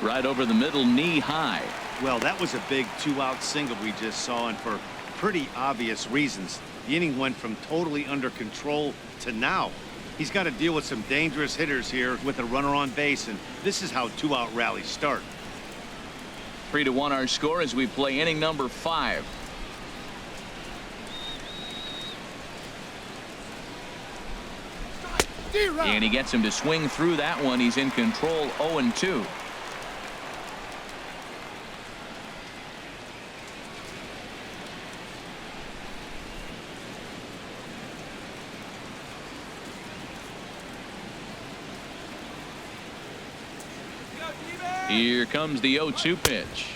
Right over the middle, knee high. Well, that was a big 2-out single we just saw, and for pretty obvious reasons. The inning went from totally under control to now. He's got to deal with some dangerous hitters here with a runner on base, and this is how 2-out rallies start. 3-1 our score as we play inning number 5. And he gets him to swing through that one. He's in control, 0-2. Here comes the 0-2 pitch.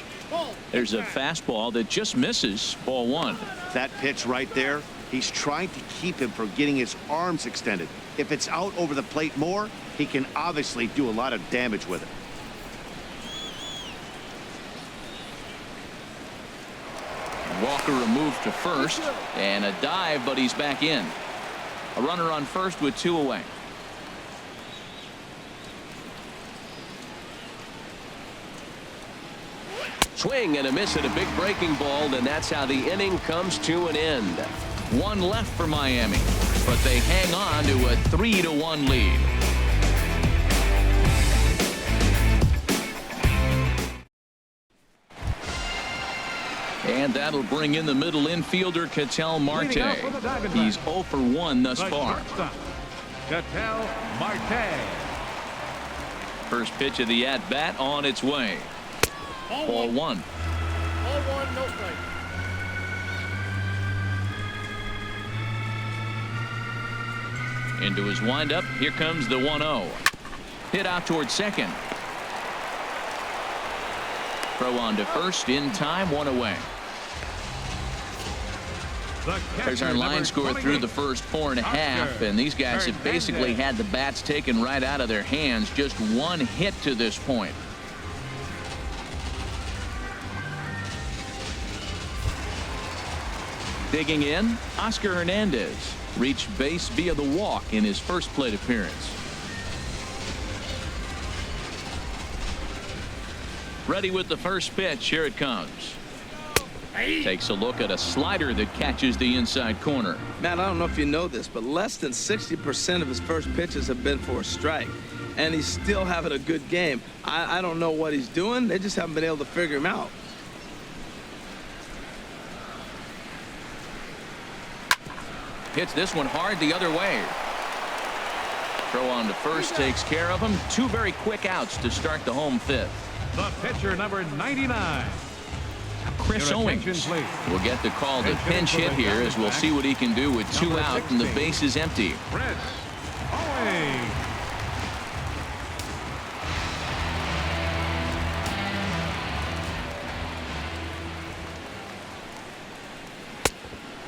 There's a fastball that just misses. Ball 1. That pitch right there, he's trying to keep him from getting his arms extended. If it's out over the plate more, he can obviously do a lot of damage with it. Walker removed to first, and a dive, but he's back in. A runner on first with 2 away. Swing and a miss at a big breaking ball, and that's how the inning comes to an end. 1 left for Miami, but they hang on to a 3-1 lead. And that'll bring in the middle infielder, Ketel Marte. He's 0 for 1 thus far. Ketel Marte. First pitch of the at-bat on its way. Ball 1. Ball 1, no strike. Into his windup. Here comes the 1-0. Hit out towards second. Throw on to first in time. 1 away. There's our line score through the first 4.5, and these guys have basically had the bats taken right out of their hands. Just 1 hit to this point. Digging in, Oscar Hernandez reached base via the walk in his first plate appearance. Ready with the first pitch. Here it comes. Takes a look at a slider that catches the inside corner. Matt, I don't know if you know this, but less than 60% of his first pitches have been for a strike. And he's still having a good game. I don't know what he's doing. They just haven't been able to figure him out. Hits this one hard the other way. Throw on to first takes care of him. 2 very quick outs to start the home 5th. The pitcher, number 99. Chris Owings will get the call to pinch hit here, as we'll see what he can do with 2 out and the base is empty. Chris Owings.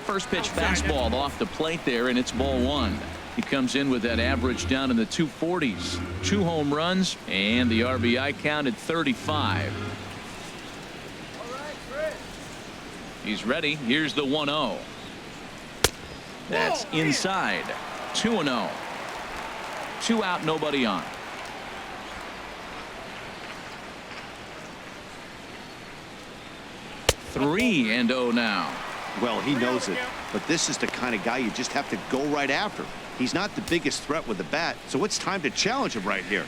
First pitch fastball off the plate there, and it's ball 1. He comes in with that average down in the 240s. 2 home runs, and the RBI count at 35. He's ready. Here's the 1-0. That's inside. 2-0. 2 out, nobody on. 3-0 now. Well, he knows it, but this is the kind of guy you just have to go right after. He's not the biggest threat with the bat, so it's time to challenge him right here.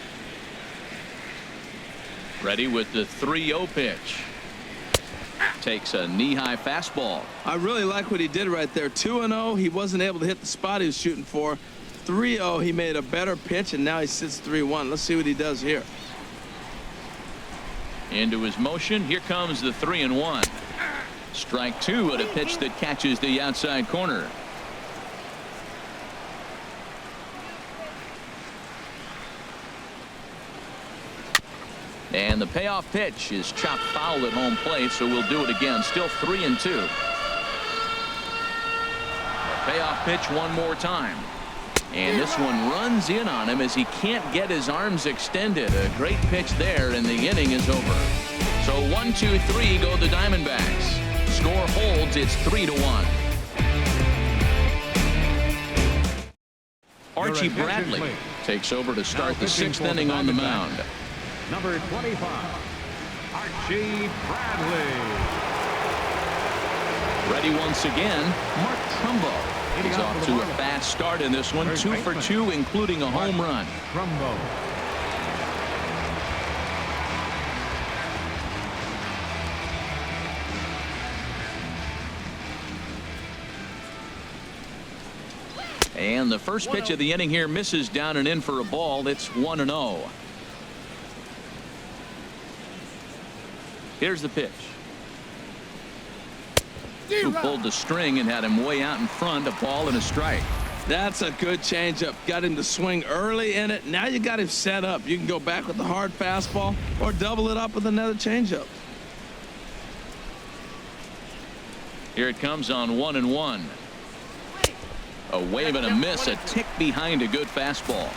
Ready with the 3-0 pitch. Takes a knee-high fastball. I really like what he did right there. 2-0. He wasn't able to hit the spot he was shooting for. 3-0. He made a better pitch, and now he sits 3-1. Let's see what he does here. Into his motion. Here comes the 3-1. Strike 2 at a pitch that catches the outside corner. And the payoff pitch is chopped foul at home plate, so we'll do it again. Still 3-2. Payoff pitch one more time. And this one runs in on him as he can't get his arms extended. A great pitch there, and the inning is over. So 1-2-3 go the Diamondbacks. Score holds. It's 3-1. Archie Bradley takes over to start the 6th inning on the mound. Number 25, Archie Bradley. Ready once again, Mark Trumbo. He's off to a fast start in this one. 2 for 2, including a home run. Trumbo. And the first pitch of the inning here misses down and in for a ball. It's 1-0. Here's the pitch. Who pulled the string and had him way out in front. A ball and a strike. That's a good changeup. Got him to swing early in it. Now you got him set up. You can go back with the hard fastball or double it up with another changeup. Here it comes on 1-1. A wave and a miss, a tick behind a good fastball.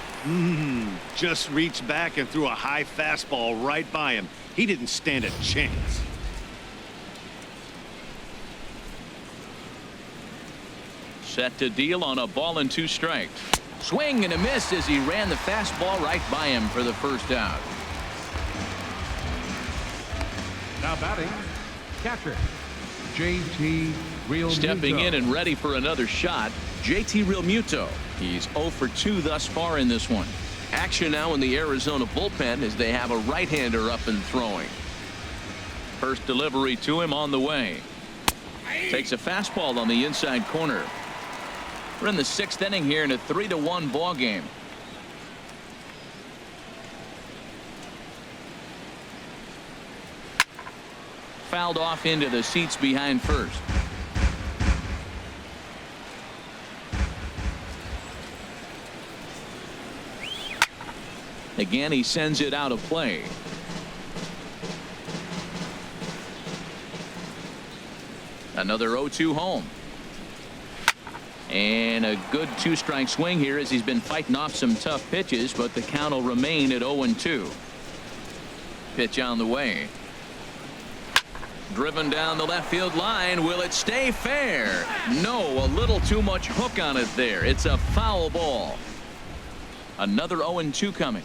Just reached back and threw a high fastball right by him. He didn't stand a chance. Set to deal on a ball and 2 strikes. Swing and a miss as he ran the fastball right by him for the first out. Now batting, catcher, JT Realmuto. Stepping in and ready for another shot, JT Realmuto. He's 0 for 2 thus far in this one. Action now in the Arizona bullpen as they have a right-hander up and throwing. First delivery to him on the way. Takes a fastball on the inside corner. We're in the 6th inning here in a 3-1 ball game. Fouled off into the seats behind first. Again, he sends it out of play. Another 0-2 home. And a good 2-strike swing here as he's been fighting off some tough pitches, but the count will remain at 0-2. Pitch on the way. Driven down the left field line. Will it stay fair? No, a little too much hook on it there. It's a foul ball. Another 0-2 coming.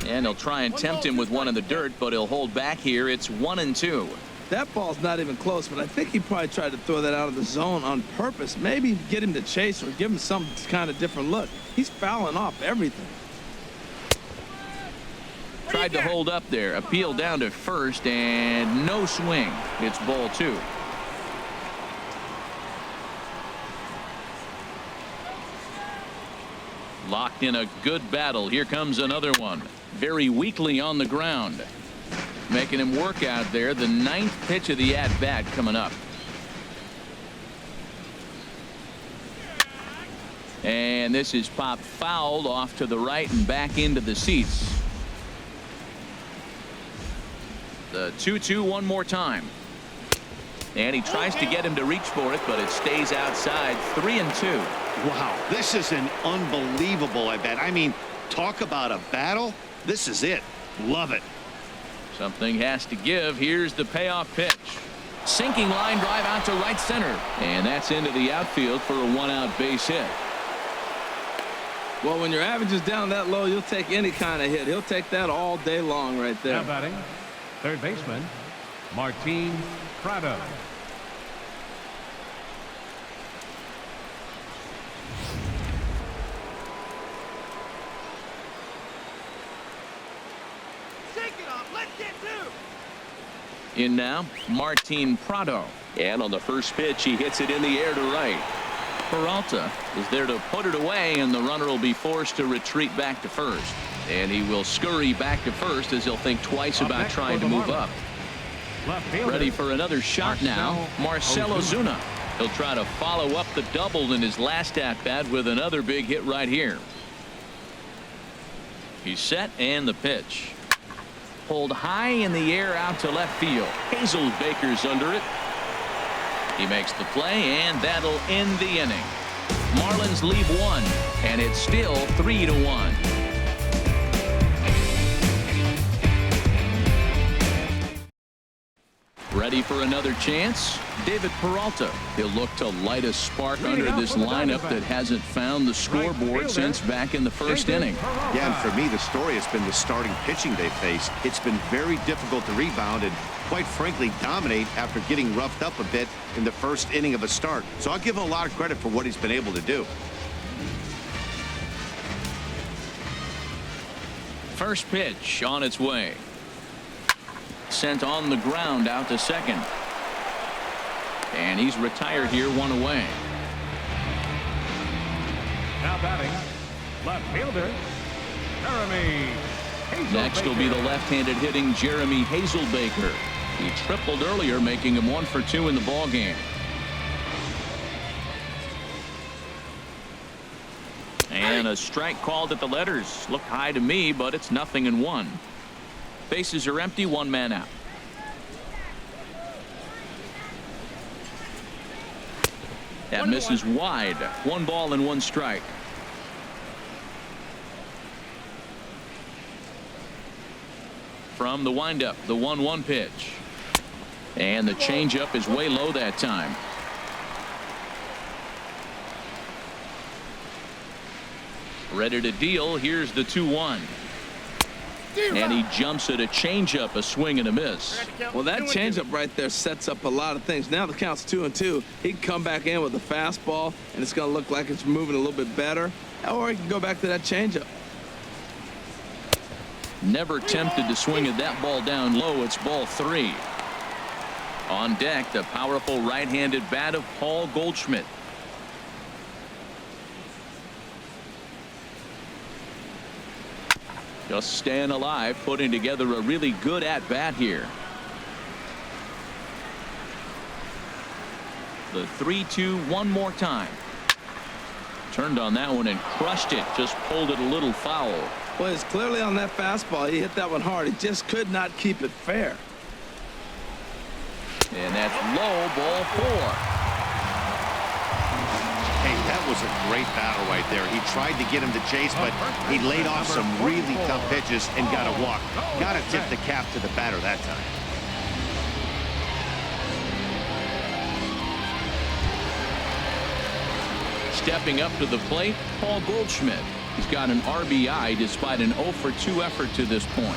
And he'll try and tempt him with one in the dirt, but he'll hold back here. It's 1-2. That ball's not even close, but I think he probably tried to throw that out of the zone on purpose. Maybe get him to chase or give him some kind of different look. He's fouling off everything. Tried to hold up there. Appeal down to first and no swing. It's ball 2. Locked in a good battle. Here comes another one. Very weakly on the ground. Making him work out there. The 9th pitch of the at-bat coming up. And this is popped fouled off to the right and back into the seats. The 2-2 one more time. And he tries to get him to reach for it, but it stays outside. 3-2. Wow, this is an unbelievable at-bat. I mean, talk about a battle. This is it. Love it. Something has to give. Here's the payoff pitch. Sinking line drive out to right center. And that's into the outfield for a 1-out base hit. Well, when your average is down that low, you'll take any kind of hit. He'll take that all day long right there. Now batting, third baseman, Martin Prado. In now, Martin Prado. And on the first pitch, he hits it in the air to right. Peralta is there to put it away, and the runner will be forced to retreat back to first. And he will scurry back to first as he'll think twice about trying to move up. Ready for another shot now, Marcell Ozuna. He'll try to follow up the double in his last at-bat with another big hit right here. He's set, and the pitch. Pulled high in the air out to left field. Hazelbaker's under it. He makes the play, and that'll end the inning. Marlins lead 1, and it's still 3-1. Ready for another chance? David Peralta. He'll look to light a spark under this lineup that hasn't found the scoreboard since back in the first inning. Yeah, and for me, the story has been the starting pitching they faced. It's been very difficult to rebound and, quite frankly, dominate after getting roughed up a bit in the first inning of a start. So I'll give him a lot of credit for what he's been able to do. First pitch on its way. Sent on the ground out to second. And he's retired here, 1 away. Now batting, left fielder, Jeremy Hazelbaker. Next will be the left-handed hitting Jeremy Hazelbaker. He tripled earlier, making him 1 for 2 in the ball game. And a strike called at the letters. Looked high to me, but it's 0-1. Bases are empty, 1 man out. That misses wide. 1 ball and 1 strike. From the windup, the 1-1 pitch. And the changeup is way low that time. Ready to deal. Here's the 2-1. And he jumps at a changeup, a swing and a miss. Well, that changeup right there sets up a lot of things. Now the count's 2-2. He can come back in with a fastball, and it's going to look like it's moving a little bit better. Or he can go back to that changeup. Never tempted to swing at that ball down low. It's ball 3. On deck, the powerful right-handed bat of Paul Goldschmidt. Just staying alive, putting together a really good at-bat here. The 3-2 one more time. Turned on that one and crushed it. Just pulled it a little foul. Well, it's clearly on that fastball. He hit that one hard. He just could not keep it fair. And that's low, ball 4. Hey, that was a great battle right there. He tried to get him to chase, but he laid off some really tough pitches and got a walk. Got to tip the cap to the batter that time. Stepping up to the plate, Paul Goldschmidt. He's got an RBI despite an 0-for-2 effort to this point.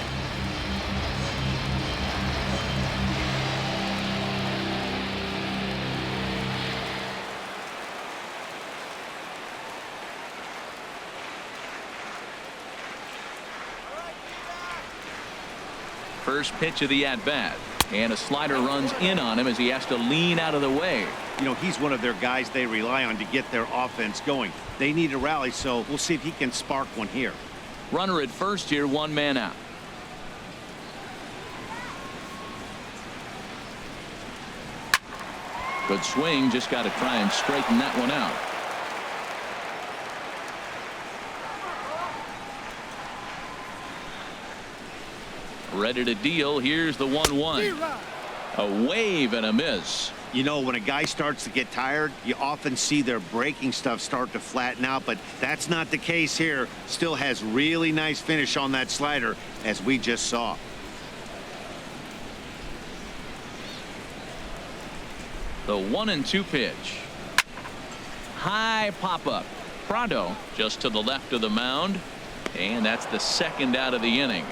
First pitch of the at-bat, and a slider runs in on him as he has to lean out of the way. You know, he's one of their guys they rely on to get their offense going. They need a rally, so we'll see if he can spark one here. Runner at first here, 1 man out. Good swing, just got to try and straighten that one out. Ready to deal. Here's the 1-1. A wave and a miss. You know, when a guy starts to get tired, you often see their breaking stuff start to flatten out, but that's not the case here. Still has really nice finish on that slider, as we just saw. The 1-2 pitch. High pop-up. Prado just to the left of the mound, and that's the 2nd out of the inning.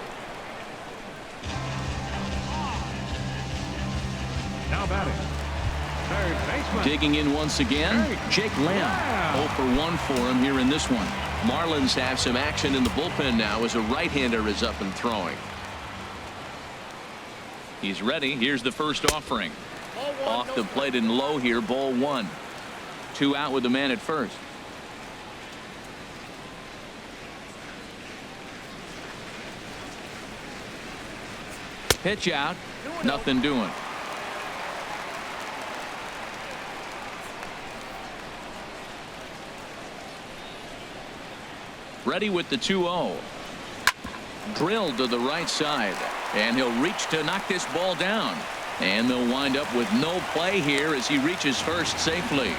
Now batting, third baseman. Digging in once again, Jake Lamb. 0-for-1 for him here in this one. Marlins have some action in the bullpen now as a right-hander is up and throwing. He's ready. Here's the first offering. Off the plate and low here, ball 1. 2 out with the man at first. Pitch out. Nothing doing. Ready with the 2-0. Drilled to the right side, and he'll reach to knock this ball down, and they'll wind up with no play here as he reaches first safely.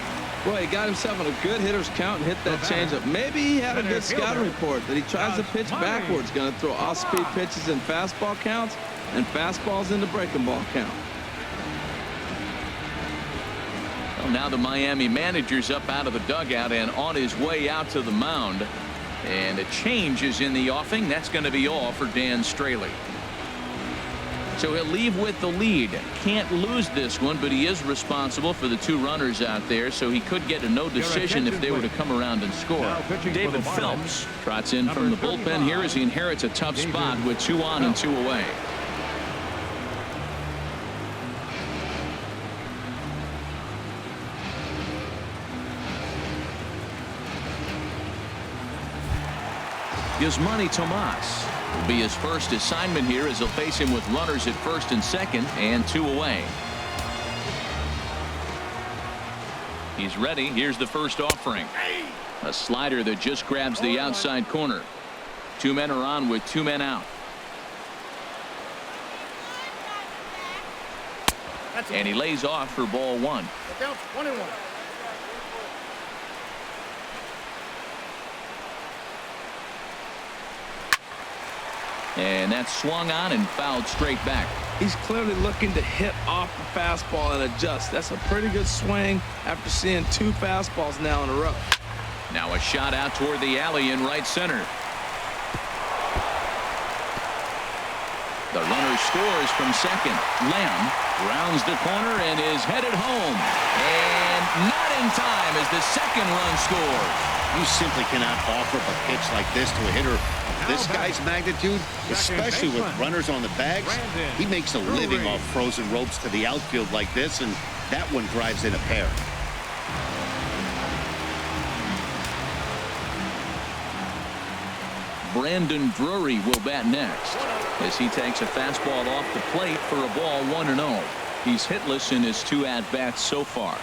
Boy, he got himself in a good hitter's count and hit that changeup. Maybe he had a good scouting report that he tries to pitch backwards, going to throw off-speed pitches in fastball counts and fastballs into breaking ball count. Well, now the Miami manager's up out of the dugout and on his way out to the mound. And a change is in the offing. That's going to be all for Dan Straley. So he'll leave with the lead. Can't lose this one, but he is responsible for the 2 runners out there, so he could get a no decision if they were to come around and score. David Phelps trots in from the bullpen here as he inherits a tough spot with 2 on and 2 away. Yasmani Tomas will be his first assignment here as he'll face him with runners at first and second and 2 away. He's ready. Here's the first offering. A slider that just grabs the outside corner. 2 men are on with 2 men out. And he lays off for ball 1. Down 1-1. And that's swung on and fouled straight back. He's clearly looking to hit off the fastball and adjust. That's a pretty good swing after seeing 2 fastballs now in a row. Now a shot out toward the alley in right center. The runner scores from second. Lamb rounds the corner and is headed home. And not in time as the second run scores. You simply cannot offer up a pitch like this to a hitter of this guy's magnitude, especially with runners on the bags. He makes a living off frozen ropes to the outfield like this, and that one drives in a pair. Brandon Drury will bat next as he takes a fastball off the plate for a ball 1-0. He's hitless in his 2 at-bats so far.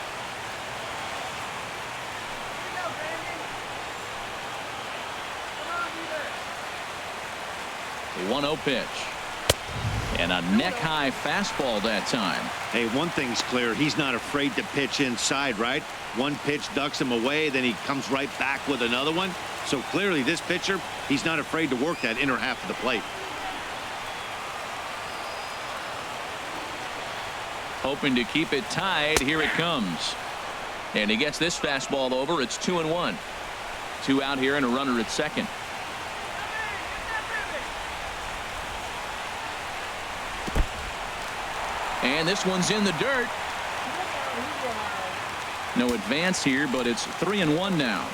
The 1-0 pitch. And a neck-high fastball that time. Hey, one thing's clear. He's not afraid to pitch inside, right? One pitch ducks him away, then he comes right back with another one. So clearly this pitcher, he's not afraid to work that inner half of the plate. Hoping to keep it tied. Here it comes. And he gets this fastball over. It's 2-1. 2 out here and a runner at second. And this one's in the dirt. No advance here, but it's 3-1 now.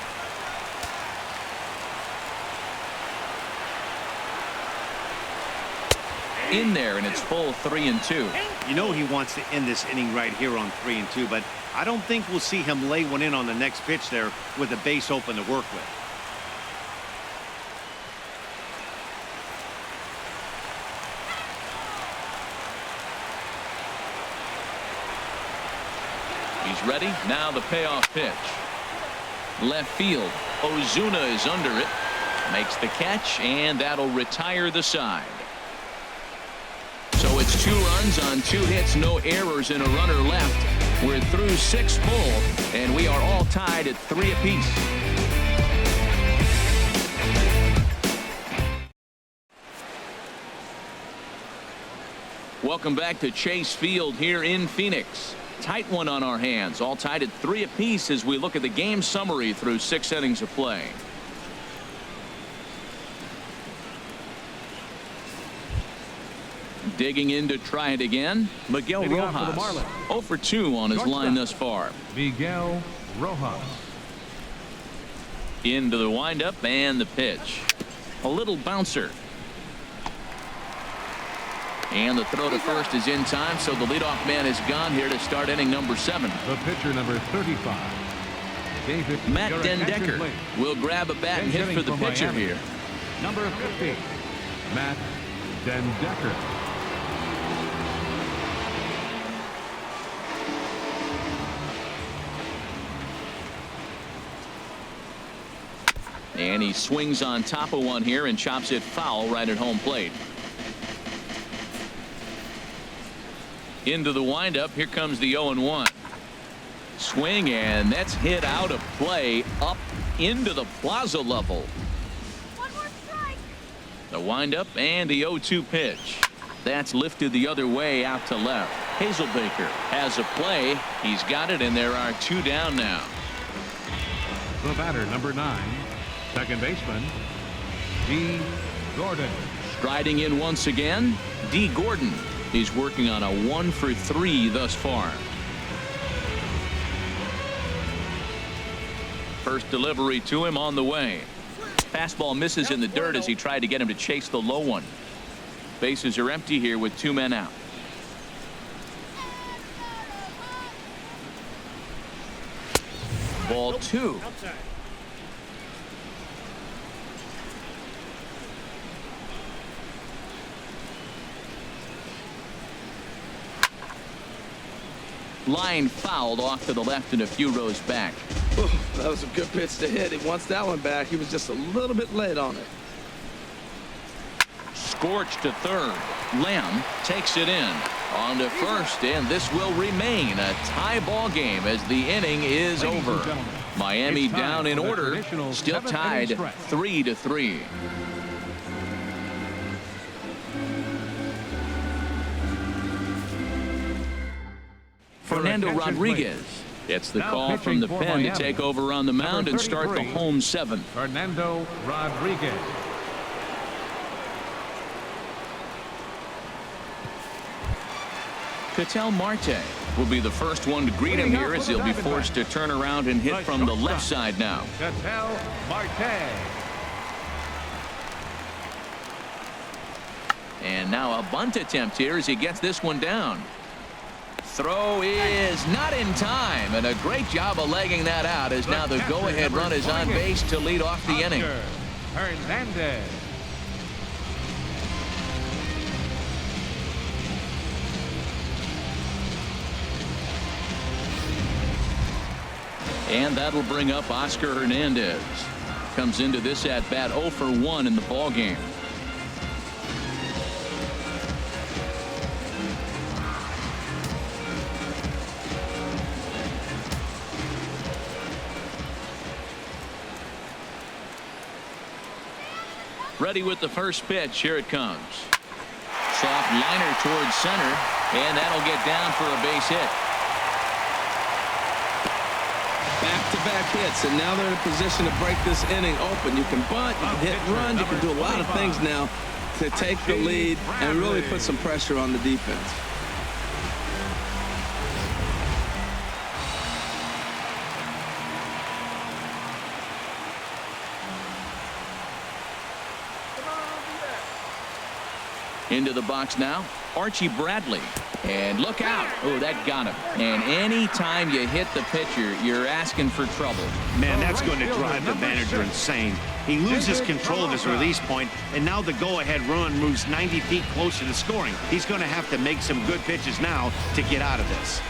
In there, and it's full 3-2. You know he wants to end this inning right here on 3-2, but I don't think we'll see him lay one in on the next pitch there with the base open to work with. He's ready. Now the payoff pitch. Left field. Ozuna is under it. Makes the catch, and that'll retire the side. So it's 2 runs on 2 hits, no errors, and a runner left. We're through 6 full, and we are all tied at 3 apiece. Welcome back to Chase Field here in Phoenix. Tight one on our hands, all tied at 3 apiece as we look at the game summary through 6 innings of play. Digging in to try it again, Miguel Leading off Rojas. for the Marlins. 0 for 2 on his line thus far. Miguel Rojas. Into the windup and the pitch. A little bouncer. And the throw to first is in time, so the leadoff man is gone here to start inning number 7. The pitcher number 35. David Matt Dendecker will grab a bat and hit for the pitcher here. Number 50. Matt Dendecker. And he swings on top of one here and chops it foul right at home plate. Into the windup. Here comes the 0-1. Swing, and that's hit out of play up into the plaza level. One more strike. The windup and the 0-2 pitch. That's lifted the other way out to left. Hazelbaker has a play. He's got it, and there are 2 down now. The batter, number 9. Second baseman, D. Gordon. Striding in once again, D. Gordon. He's working on a 1 for 3 thus far. First delivery to him on the way. Fastball misses in the dirt as he tried to get him to chase the low one. Bases are empty here with 2 men out. Ball 2. Line fouled off to the left and a few rows back. Ooh, that was a good pitch to hit. He wants that one back. He was just a little bit late on it. Scorched to third. Lamb takes it in. On to first, and this will remain a tie ball game as the inning is over. Miami down in order, still tied 3-3. Fernando Rodriguez gets the call from the pen to take over on the mound and start the home seventh. Fernando Rodriguez. Ketel Marte will be the first one to greet him here as he'll be forced to turn around and hit from the left side now. Ketel Marte. And now a bunt attempt here as he gets this one down. Throw is not in time, and a great job of legging that out as now the go-ahead run is on base to lead off the inning. Hernandez. And that'll bring up Oscar Hernandez. Comes into this at bat 0 for 1 in the ball game. Ready with the first pitch. Here it comes. Soft liner towards center, and that'll get down for a base hit. Back-to-back hits, and now they're in a position to break this inning open. You can bunt, you can hit and run, you can do a lot of things now to take the lead and really put some pressure on the defense. Into the box now, Archie Bradley. And look out. Oh, that got him. And any time you hit the pitcher, you're asking for trouble. Man, that's going to drive the manager insane. He loses control of his release point, and now the go-ahead run moves 90 feet closer to scoring. He's going to have to make some good pitches now to get out of this.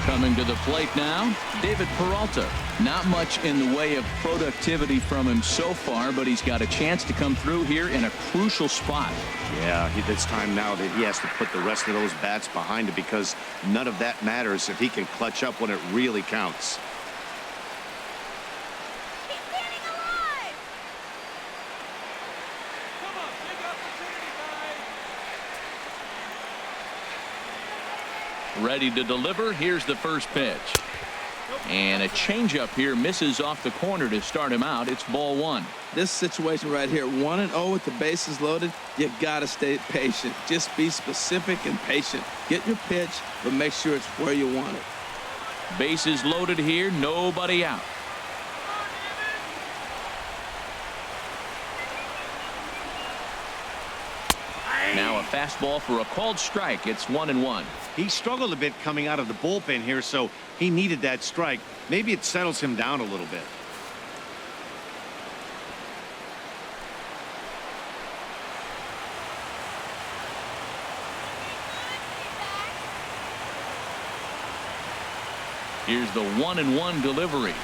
Coming to the plate now, David Peralta. Not much in the way of productivity from him so far, but he's got a chance to come through here in a crucial spot. Yeah, it's time now that he has to put the rest of those bats behind him because none of that matters if he can clutch up when it really counts. Keep getting alive! Come on, big opportunity, guys. Ready to deliver. Here's the first pitch. And a changeup here misses off the corner to start him out. It's ball one. This situation right here, 1-0 with the bases loaded, you got to stay patient. Just be specific and patient. Get your pitch, but make sure it's where you want it. Bases loaded here, nobody out. Now a fastball for a called strike. It's 1-1. He struggled a bit coming out of the bullpen here, so he needed that strike. Maybe it settles him down a little bit. Here's the 1-1 delivery.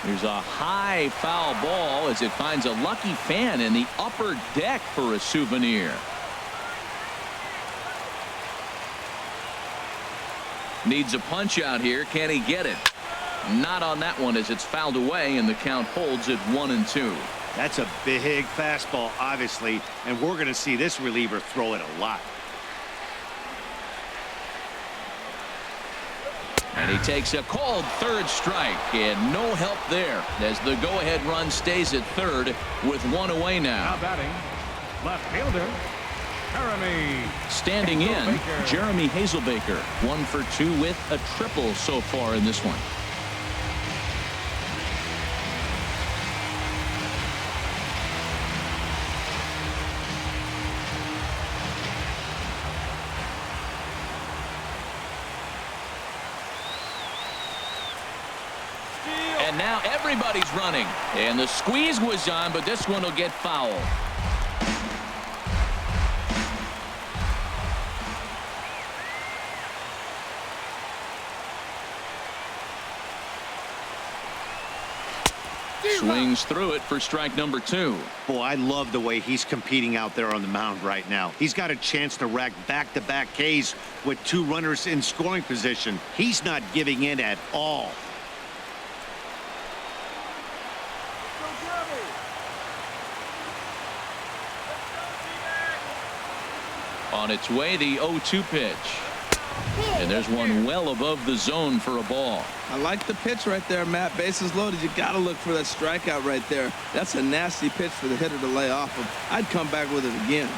There's a high foul ball as it finds a lucky fan in the upper deck for a souvenir. Needs a punch out here. Can he get it? Not on that one as it's fouled away and the count holds at 1-2. That's a big fastball, obviously, and we're going to see this reliever throw it a lot. And he takes a called third strike, and no help there as the go-ahead run stays at third with one away now. Now batting, left fielder, Jeremy. Standing in, Jeremy Hazelbaker, 1 for 2 with a triple so far in this one. And now everybody's running. And the squeeze was on, but this one will get foul. Swings through it for strike number 2. Boy, I love the way he's competing out there on the mound right now. He's got a chance to rack back-to-back Ks with 2 runners in scoring position. He's not giving in at all. On its way, the 0-2 pitch. And there's one well above the zone for a ball. I like the pitch right there, Matt. Bases loaded. You got to look for that strikeout right there. That's a nasty pitch for the hitter to lay off of. I'd come back with it again.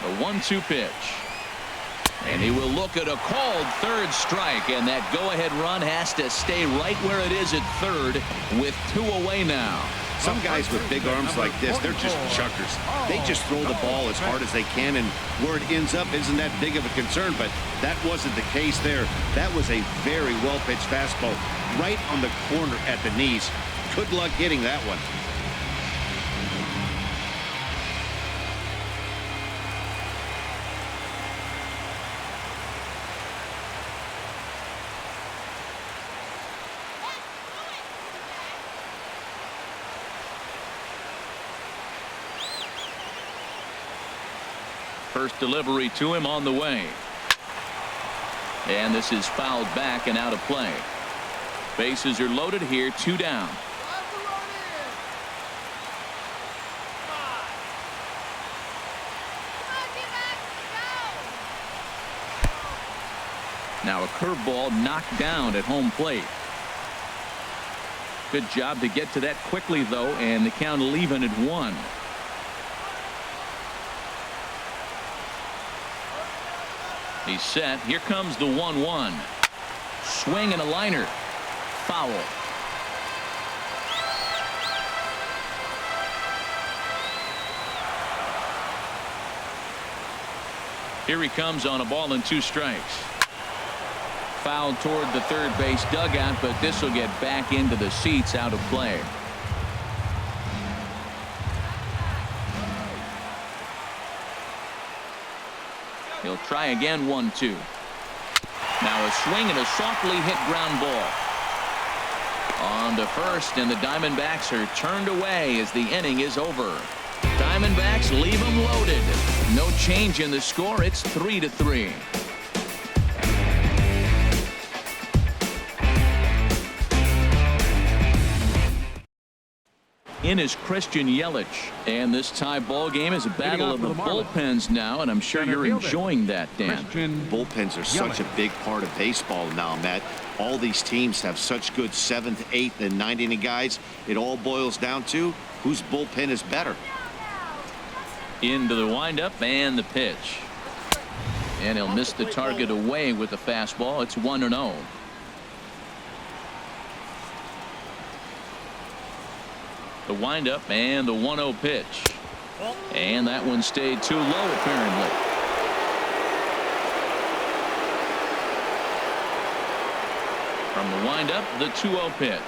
The 1-2 pitch. And he will look at a called third strike, and that go-ahead run has to stay right where it is at third with 2 away now. Some guys with big arms like this, they're just chuckers. They just throw the ball as hard as they can, and where it ends up isn't that big of a concern, but that wasn't the case there. That was a very well-pitched fastball right on the corner at the knees. Good luck getting that one. First delivery to him on the way. And this is fouled back and out of play. Bases are loaded here, 2 down. Now a curveball knocked down at home plate. Good job to get to that quickly, though, and the count even at 1. He's set. Here comes the 1-1. Swing and a liner. Foul. Here he comes on a ball and 2 strikes. Foul toward the third base dugout, but this will get back into the seats, out of play. He'll try again, 1-2. Now a swing and a softly hit ground ball. On to first, and the Diamondbacks are turned away as the inning is over. Diamondbacks leave them loaded. No change in the score. It's 3-3. In is Christian Yelich, and this tie ball game is a battle of the bullpens now, and I'm sure you're enjoying that, Dan. Bullpens are such a big part of baseball now, Matt. All these teams have such good 7th, 8th, and 9th inning guys. It all boils down to whose bullpen is better. Into the windup and the pitch, and he'll miss the target away with the fastball. It's 1-0. The windup and the 1-0 pitch. And that one stayed too low, apparently. From the windup, the 2-0 pitch.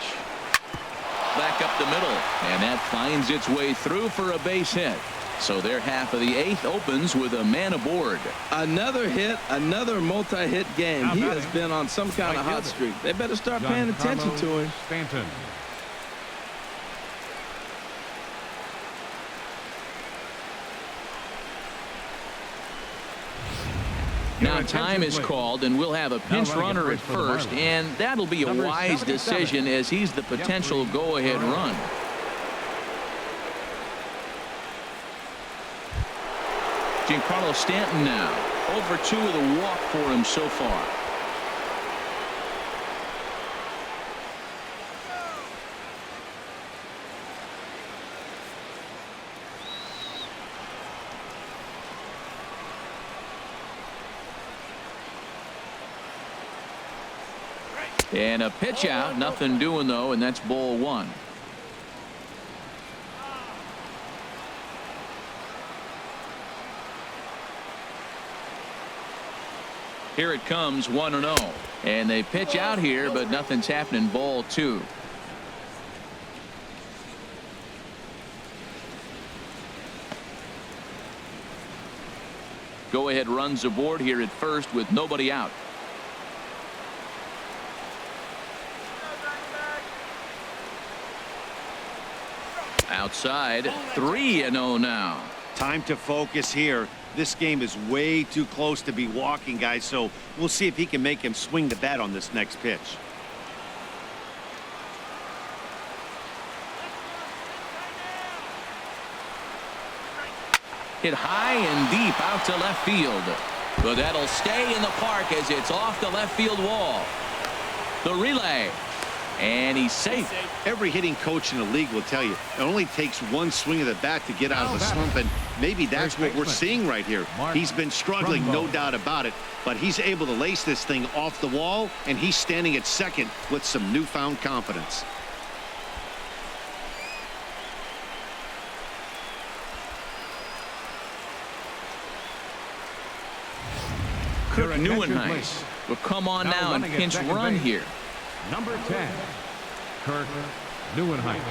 Back up the middle, and that finds its way through for a base hit. So their half of the 8th opens with a man aboard. Another hit, another multi-hit game. He has been on some kind of hot streak. They better start paying attention to him. Stanton. Now time is called, and we'll have a pinch runner at first, and that'll be a wise decision as he's the potential go-ahead run. Giancarlo Stanton now. Over 2 with a walk for him so far. And a pitch out, nothing doing though, and that's ball 1. Here it comes, 1-0, and they pitch out here, but nothing's happening. Ball 2. Go-ahead runs aboard here at first with nobody out. Outside, 3-0 now. Time to focus here. This game is way too close to be walking, guys, so we'll see if he can make him swing the bat on this next pitch. Hit high and deep out to left field. But that'll stay in the park as it's off the left field wall. The relay. And he's safe. Every hitting coach in the league will tell you it only takes one swing of the bat to get out of the slump, and maybe that's what we're seeing right here. He's been struggling, no doubt about it, but he's able to lace this thing off the wall, and he's standing at second with some newfound confidence. Kirk Neuenhuis will come on now and pinch run here. Number 10, Kirk Neuenhuis.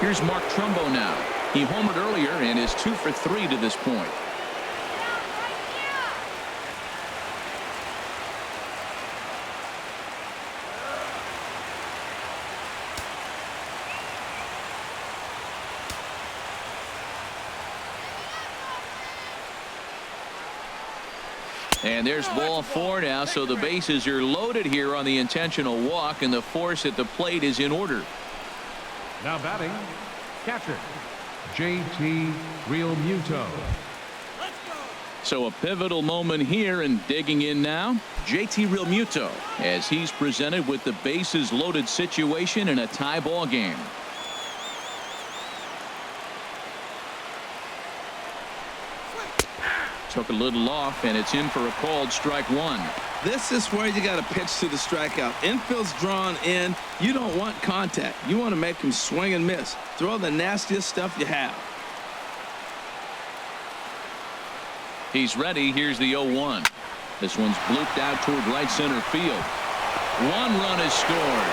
Here's Mark Trumbo now. He homered earlier and is 2 for 3 to this point. And there's ball 4 now, so the bases are loaded here on the intentional walk, and the force at the plate is in order. Now batting, catcher, JT Realmuto. So a pivotal moment here, and digging in now, JT Realmuto, as he's presented with the bases loaded situation in a tie ball game. Took a little off, and it's in for a called strike 1. This is where you got to pitch to the strikeout. Infield's drawn in. You don't want contact. You want to make him swing and miss. Throw the nastiest stuff you have. He's ready. Here's the 0-1. This one's blooped out toward right center field. 1 run is scored,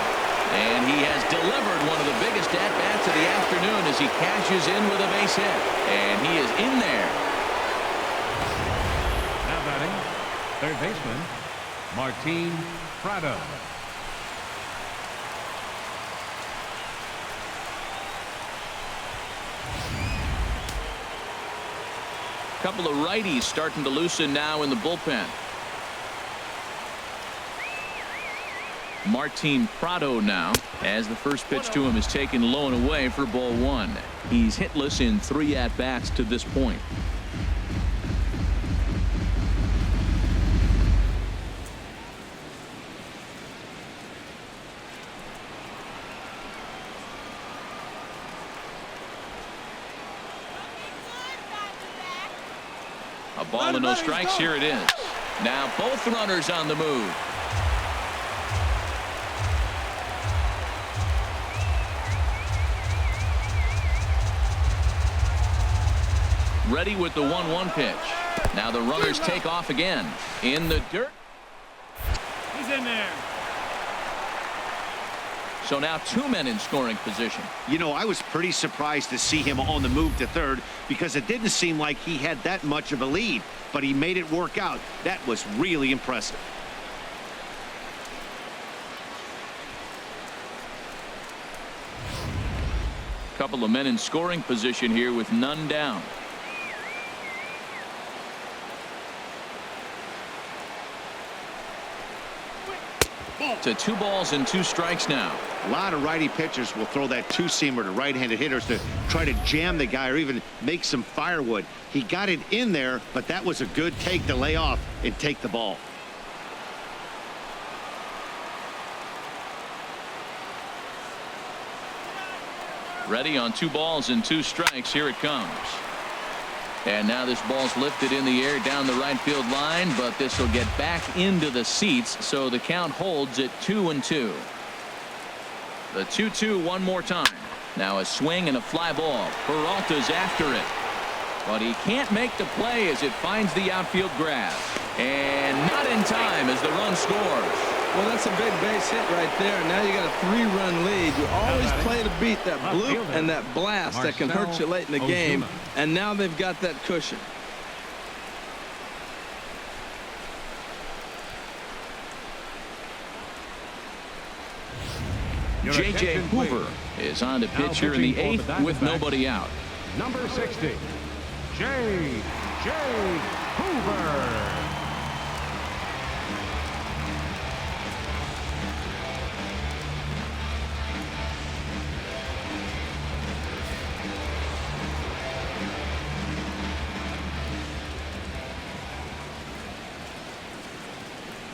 and he has delivered one of the biggest at-bats of the afternoon as he cashes in with a base hit, and he is in there. Third baseman, Martin Prado. Couple of righties starting to loosen now in the bullpen. Martin Prado now, as the first pitch to him is taken low and away for ball 1. He's hitless in 3 at-bats to this point. A ball and no strikes. Here it is. Now both runners on the move. Ready with the 1-1 pitch. Now the runners take off again. In the dirt. He's in there. So now 2 men in scoring position. You know, I was pretty surprised to see him on the move to third because it didn't seem like he had that much of a lead, but he made it work out. That was really impressive. Couple of men in scoring position here with none down. To 2 balls and 2 strikes now. A lot of righty pitchers will throw that two-seamer to right-handed hitters to try to jam the guy or even make some firewood. He got it in there, but that was a good take to lay off and take the ball. Ready on 2 balls and 2 strikes. Here it comes. And now this ball's lifted in the air down the right field line, but this will get back into the seats, so the count holds at 2-2. The 2-2 one more time. Now a swing and a fly ball. Peralta's after it, but he can't make the play as it finds the outfield grass. And not in time as the run scores. Well, that's a big base hit right there. Now you got a 3-run lead. You always play to beat that bloop and that blast that can hurt you late in the game. And now they've got that cushion. J.J. Hoover is on to pitch here in the 8th with nobody out. Number 60, J.J. Hoover.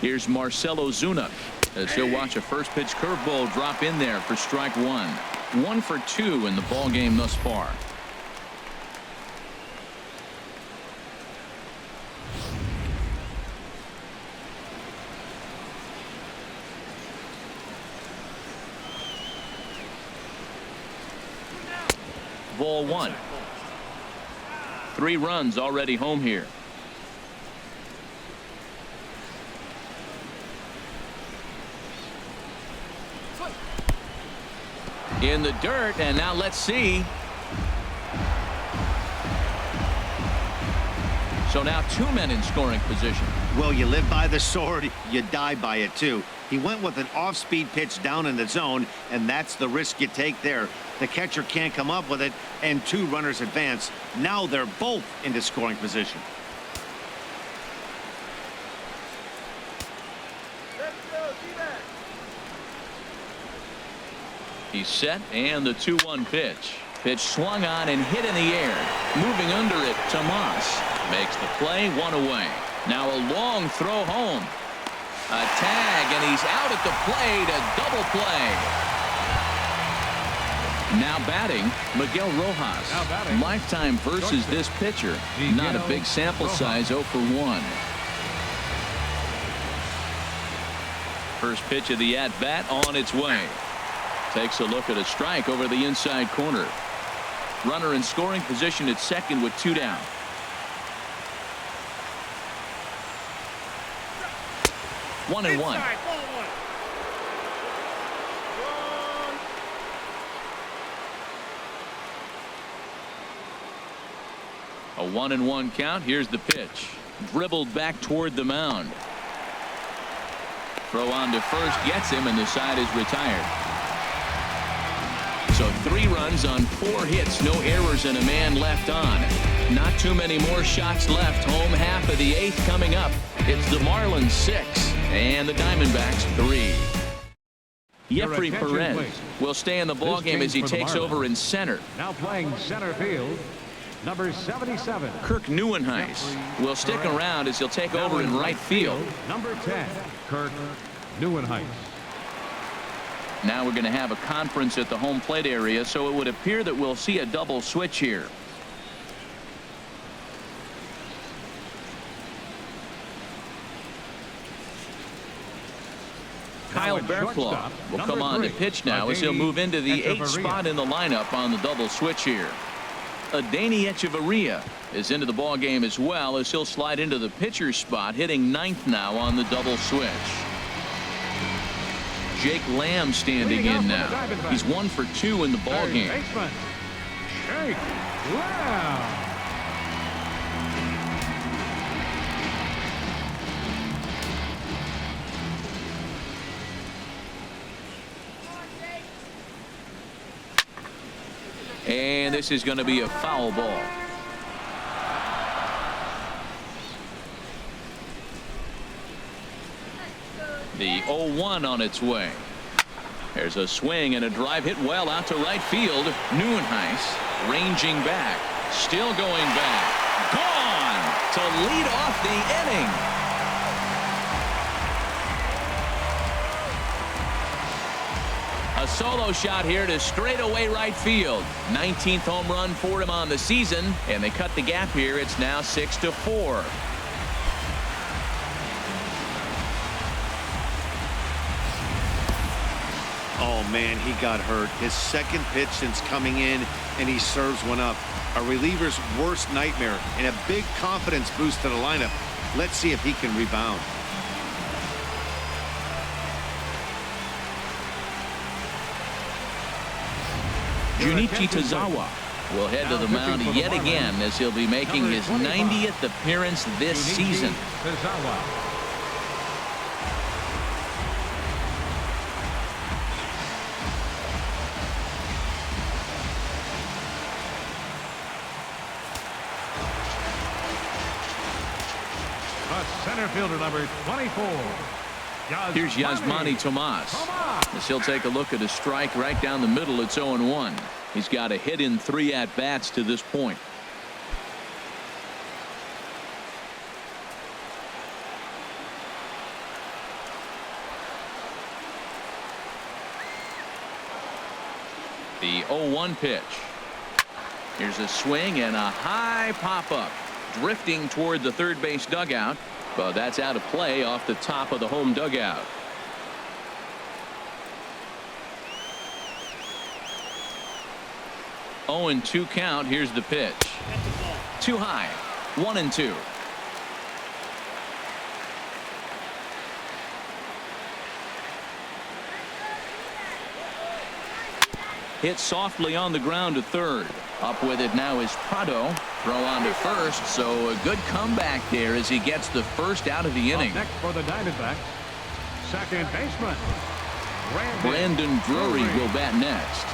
Here's Marcell Ozuna as he'll watch a first pitch curveball drop in there for strike 1. 1 for 2 in the ball game thus far. Ball 1. 3 runs already home here. In the dirt, and now let's see. So now 2 men in scoring position. Well, you live by the sword, you die by it too. He went with an off-speed pitch down in the zone, and that's the risk you take there. The catcher can't come up with it, and 2 runners advance. Now they're both into scoring position. He's set, and the 2-1 pitch. Pitch swung on and hit in the air. Moving under it, Tomas makes the play, 1 away. Now a long throw home. A tag, and he's out at the plate, a double play. Now batting, Miguel Rojas. Lifetime versus this pitcher. Not a big sample size, 0 for 1. First pitch of the at-bat on its way. Takes a look at a strike over the inside corner. Runner in scoring position at second with 2 down. One and one. A 1-1 count. Here's the pitch. Dribbled back toward the mound. Throw on to first gets him, and the side is retired. So 3 runs on 4 hits, no errors, and a man left on. Not too many more shots left. Home half of the 8th coming up. It's the Marlins 6 and the Diamondbacks 3. Jeffrey Perez will stay in the ballgame as he takes over in center. Now playing center field, number 77. Kirk Nieuwenhuis will stick around as he'll take over in right field. Number 10, Kirk Nieuwenhuis. Now we're going to have a conference at the home plate area, so it would appear that we'll see a double switch here. Kyle Barraclough will come on to pitch now as he'll move into the 8th spot in the lineup on the double switch here. Adeiny Echeverria is into the ball game as well as he'll slide into the pitcher's spot, hitting 9th now on the double switch. Jake Lamb standing in now. He's 1 for 2 in the ball game. Jake Lamb. And this is going to be a foul ball. The 0-1 on its way. There's a swing and a drive hit well out to right field. Nieuwenhuis ranging back. Still going back. Gone to lead off the inning. A solo shot here to straightaway right field. 19th home run for him on the season, and they cut the gap here. It's now 6-4. Oh man, he got hurt. His 2nd pitch since coming in, and he serves one up. A reliever's worst nightmare, and a big confidence boost to the lineup. Let's see if he can rebound. Junichi Tazawa will head to the mound yet again as he'll be making his 90th appearance this season. Center fielder number 24. Here's Yasmani Tomas. As he'll take a look at a strike right down the middle. It's 0-1. He's got a hit in 3 at-bats to this point. The 0-1 pitch. Here's a swing and a high pop-up. Drifting toward the third base dugout, but that's out of play off the top of the home dugout. Oh, and 2 count. Here's the pitch. Too high. 1-2. Hit softly on the ground to third. Up with it now is Prado. Throw on to first, so a good comeback there as he gets the first out of the inning. Up next for the Diamondbacks, second baseman Brandon Drury will bat next.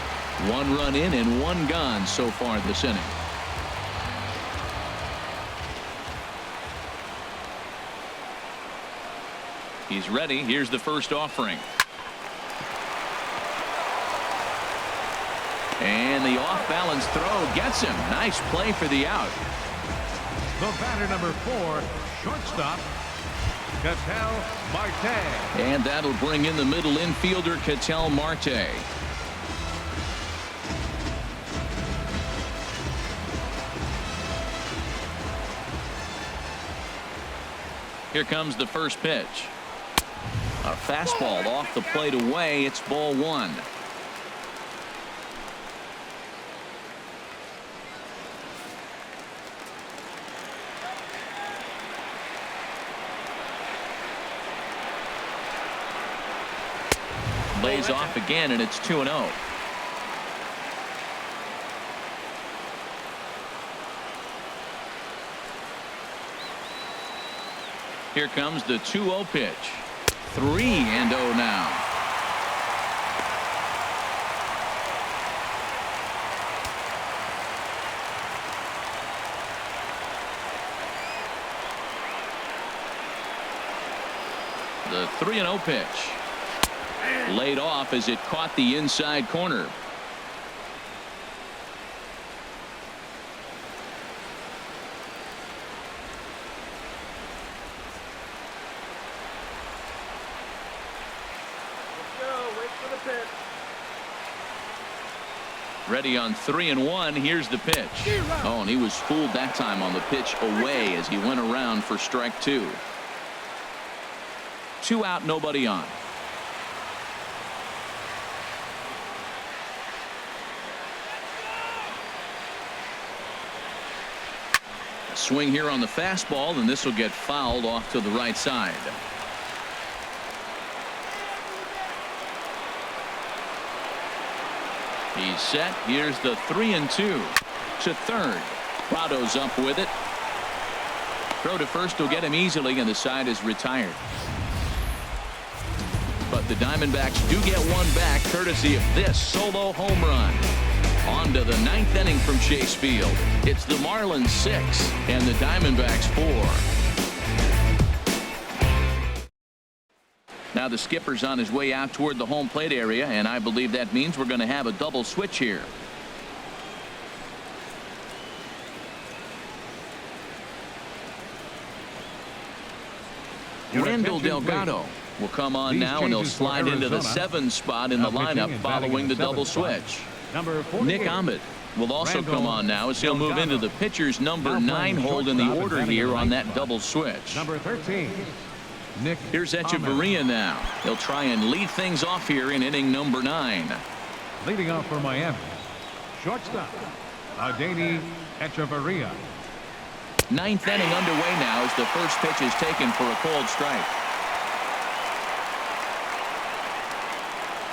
1 run in and 1 gone so far this inning. He's ready. Here's the first offering. And the off-balance throw gets him. Nice play for the out. The batter number 4, shortstop, Ketel Marte. And that'll bring in the middle infielder, Ketel Marte. Here comes the first pitch. A fastball off the plate away. It's ball 1. Lays off again, and it's 2-0. Here comes the 2-0 pitch. 3-0 now. The 3-0 pitch. Laid off as it caught the inside corner. Ready on 3-1. Here's the pitch. Oh, and he was fooled that time on the pitch away as he went around for strike 2. 2 out, nobody on. Swing here on the fastball, and this will get fouled off to the right side. He's set. Here's the 3-2 to third. Prado's up with it. Throw to first will get him easily, and the side is retired. But the Diamondbacks do get one back courtesy of this solo home run. On to the 9th inning from Chase Field. It's the Marlins 6 and the Diamondbacks 4. Now the skipper's on his way out toward the home plate area, and I believe that means we're going to have a double switch here. Randall Delgado will come on now, and he'll slide into the 7 spot in the lineup following the double switch. Nick Ahmed will also come on now as he'll move into the pitcher's number 9 hold in the order here on that double switch. Number 13. Nick. Here's Echeverria now. He'll try and lead things off here in inning number 9. Leading off for Miami, shortstop, Adeiny Echeverria. 9th inning underway now as the first pitch is taken for a cold strike.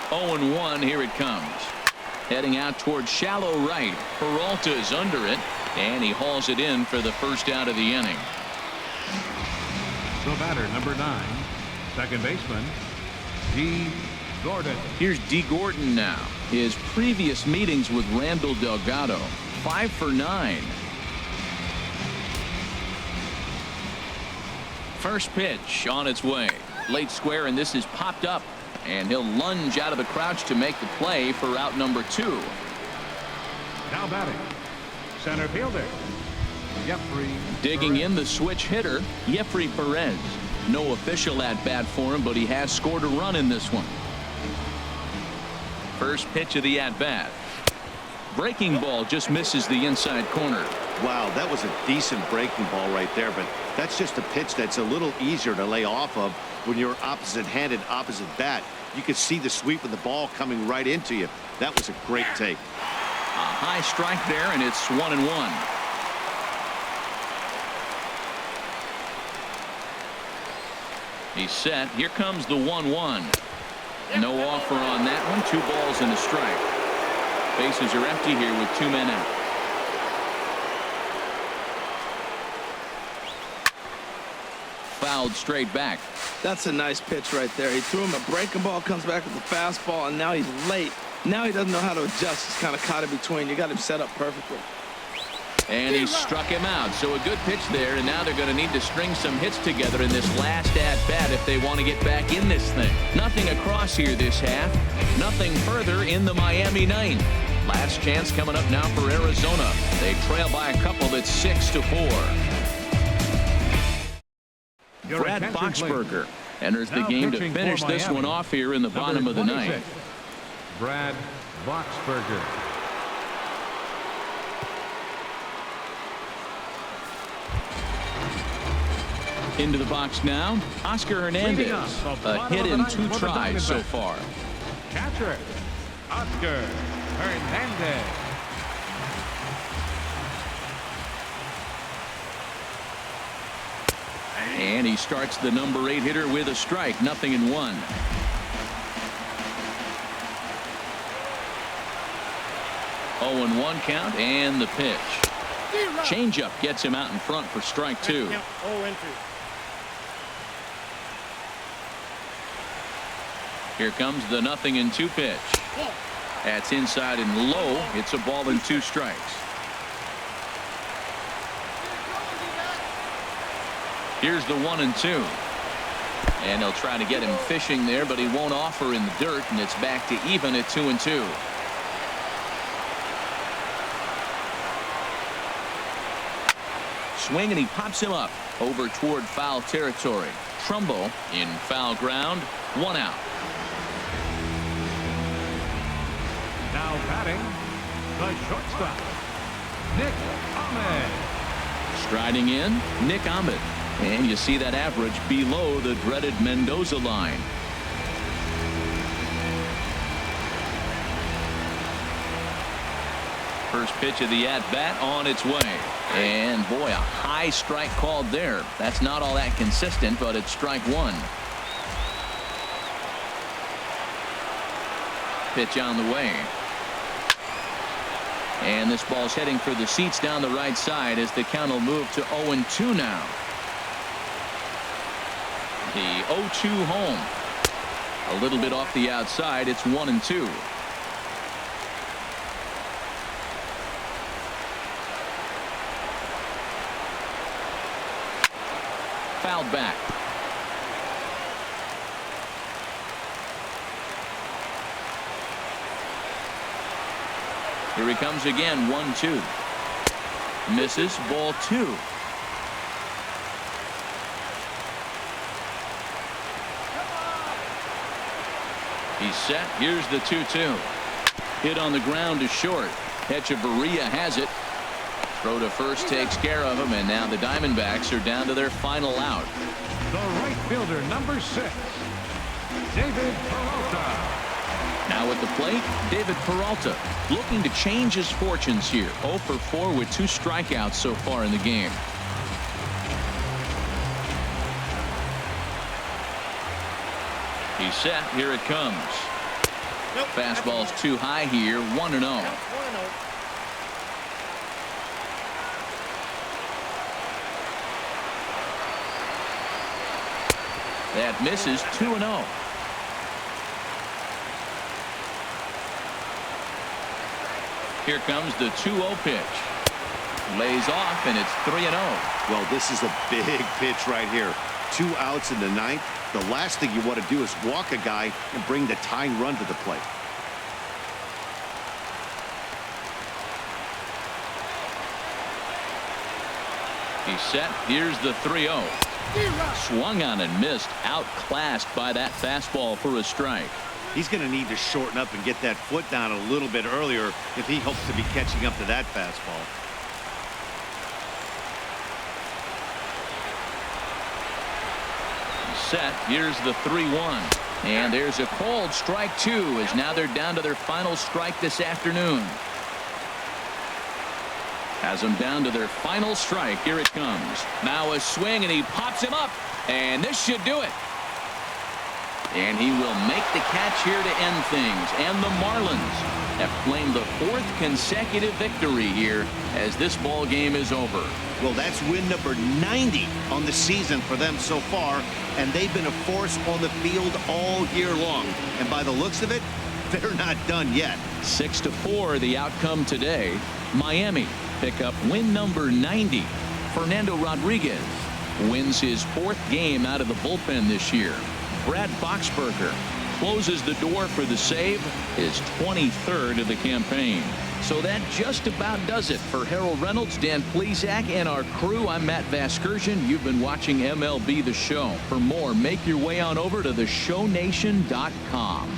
0-1. Here it comes. Heading out towards shallow right. Peralta is under it, and he hauls it in for the first out of the inning. The batter, number 9, second baseman, D. Gordon. Here's D. Gordon now. His previous meetings with Randall Delgado, 5 for 9. First pitch on its way. Late square, and this is popped up. And he'll lunge out of the crouch to make the play for out number 2. Now batting, center fielder, Jeffrey. Digging in the switch hitter, Jeffrey Perez. No official at bat for him, but he has scored a run in this one. First pitch of the at bat. Breaking ball just misses the inside corner. Wow, that was a decent breaking ball right there, but that's just a pitch that's a little easier to lay off of when you're opposite-handed, opposite bat. You can see the sweep of the ball coming right into you. That was a great take. A high strike there, and it's 1-1. He's set. Here comes the 1-1. No offer on that one. 2 balls and a strike. Bases are empty here with 2 men out. Fouled straight back. That's a nice pitch right there. He threw him a breaking ball, comes back with the fastball, and now he's late. Now he doesn't know how to adjust. He's kind of caught in between. You got him set up perfectly. And he struck him out. So a good pitch there, and now they're going to need to string some hits together in this last at-bat if they want to get back in this thing. Nothing across here this half. Nothing further in the Miami ninth. Last chance coming up now for Arizona. They trail by a couple. It's 6-4. Brad Boxberger enters the game to finish this one off here in the bottom of the ninth. Brad Boxberger. Into the box now, Oscar Hernandez. A hit in 2 tries so far. Catcher, Oscar Hernandez. And he starts the number 8 hitter with a strike. 0-1. Oh, 1 count, and the pitch. Changeup gets him out in front for strike 2. Here comes the 0-2 pitch. That's inside and low. It's a ball and 2 strikes. Here's the 1-2. And he'll try to get him fishing there, but he won't offer in the dirt, and it's back to even at 2-2. Swing, and he pops him up over toward foul territory. Trumbo in foul ground. 1 out. Now batting, the shortstop, Nick Ahmed. Striding in, Nick Ahmed. And you see that average below the dreaded Mendoza line. First pitch of the at-bat on its way. And boy, a high strike called there. That's not all that consistent, but it's strike 1. Pitch on the way. And this ball's heading for the seats down the right side as the count will move to 0-2 now. The 0-2 home. A little bit off the outside. It's 1-2. Fouled back. Here he comes again. 1-2. Misses. Ball 2. He's set. Here's the 2-2. Hit on the ground to short. Echeverria has it. Throw to first takes care of him, and now the Diamondbacks are down to their final out. The right fielder, number 6, David Peralta. Now at the plate, David Peralta looking to change his fortunes here. 0 for 4 with 2 strikeouts so far in the game. He's set. Here it comes. Fastball's too high here. 1-0. That misses. 2-0. Here comes the 2-0 pitch. Lays off, and it's 3-0. Well, this is a big pitch right here. 2 outs in the 9th. The last thing you want to do is walk a guy and bring the tying run to the plate. He's set. Here's the 3-0. Swung on and missed. Outclassed by that fastball for a strike. He's going to need to shorten up and get that foot down a little bit earlier if he hopes to be catching up to that fastball. Set. Here's the 3-1. And there's a called strike 2 as now they're down to their final strike this afternoon. Has them down to their final strike. Here it comes. Now a swing, and he pops him up. And this should do it. And he will make the catch here to end things. And the Marlins have claimed the 4th consecutive victory here as this ball game is over. Well, that's win number 90 on the season for them so far, and they've been a force on the field all year long. And by the looks of it, they're not done yet. 6-4 the outcome today. Miami pick up win number 90. Fernando Rodriguez wins his 4th game out of the bullpen this year. Brad Boxberger closes the door for the save, his 23rd of the campaign. So that just about does it for Harold Reynolds, Dan Plesac, and our crew. I'm Matt Vasgersian. You've been watching MLB The Show. For more, make your way on over to theshownation.com.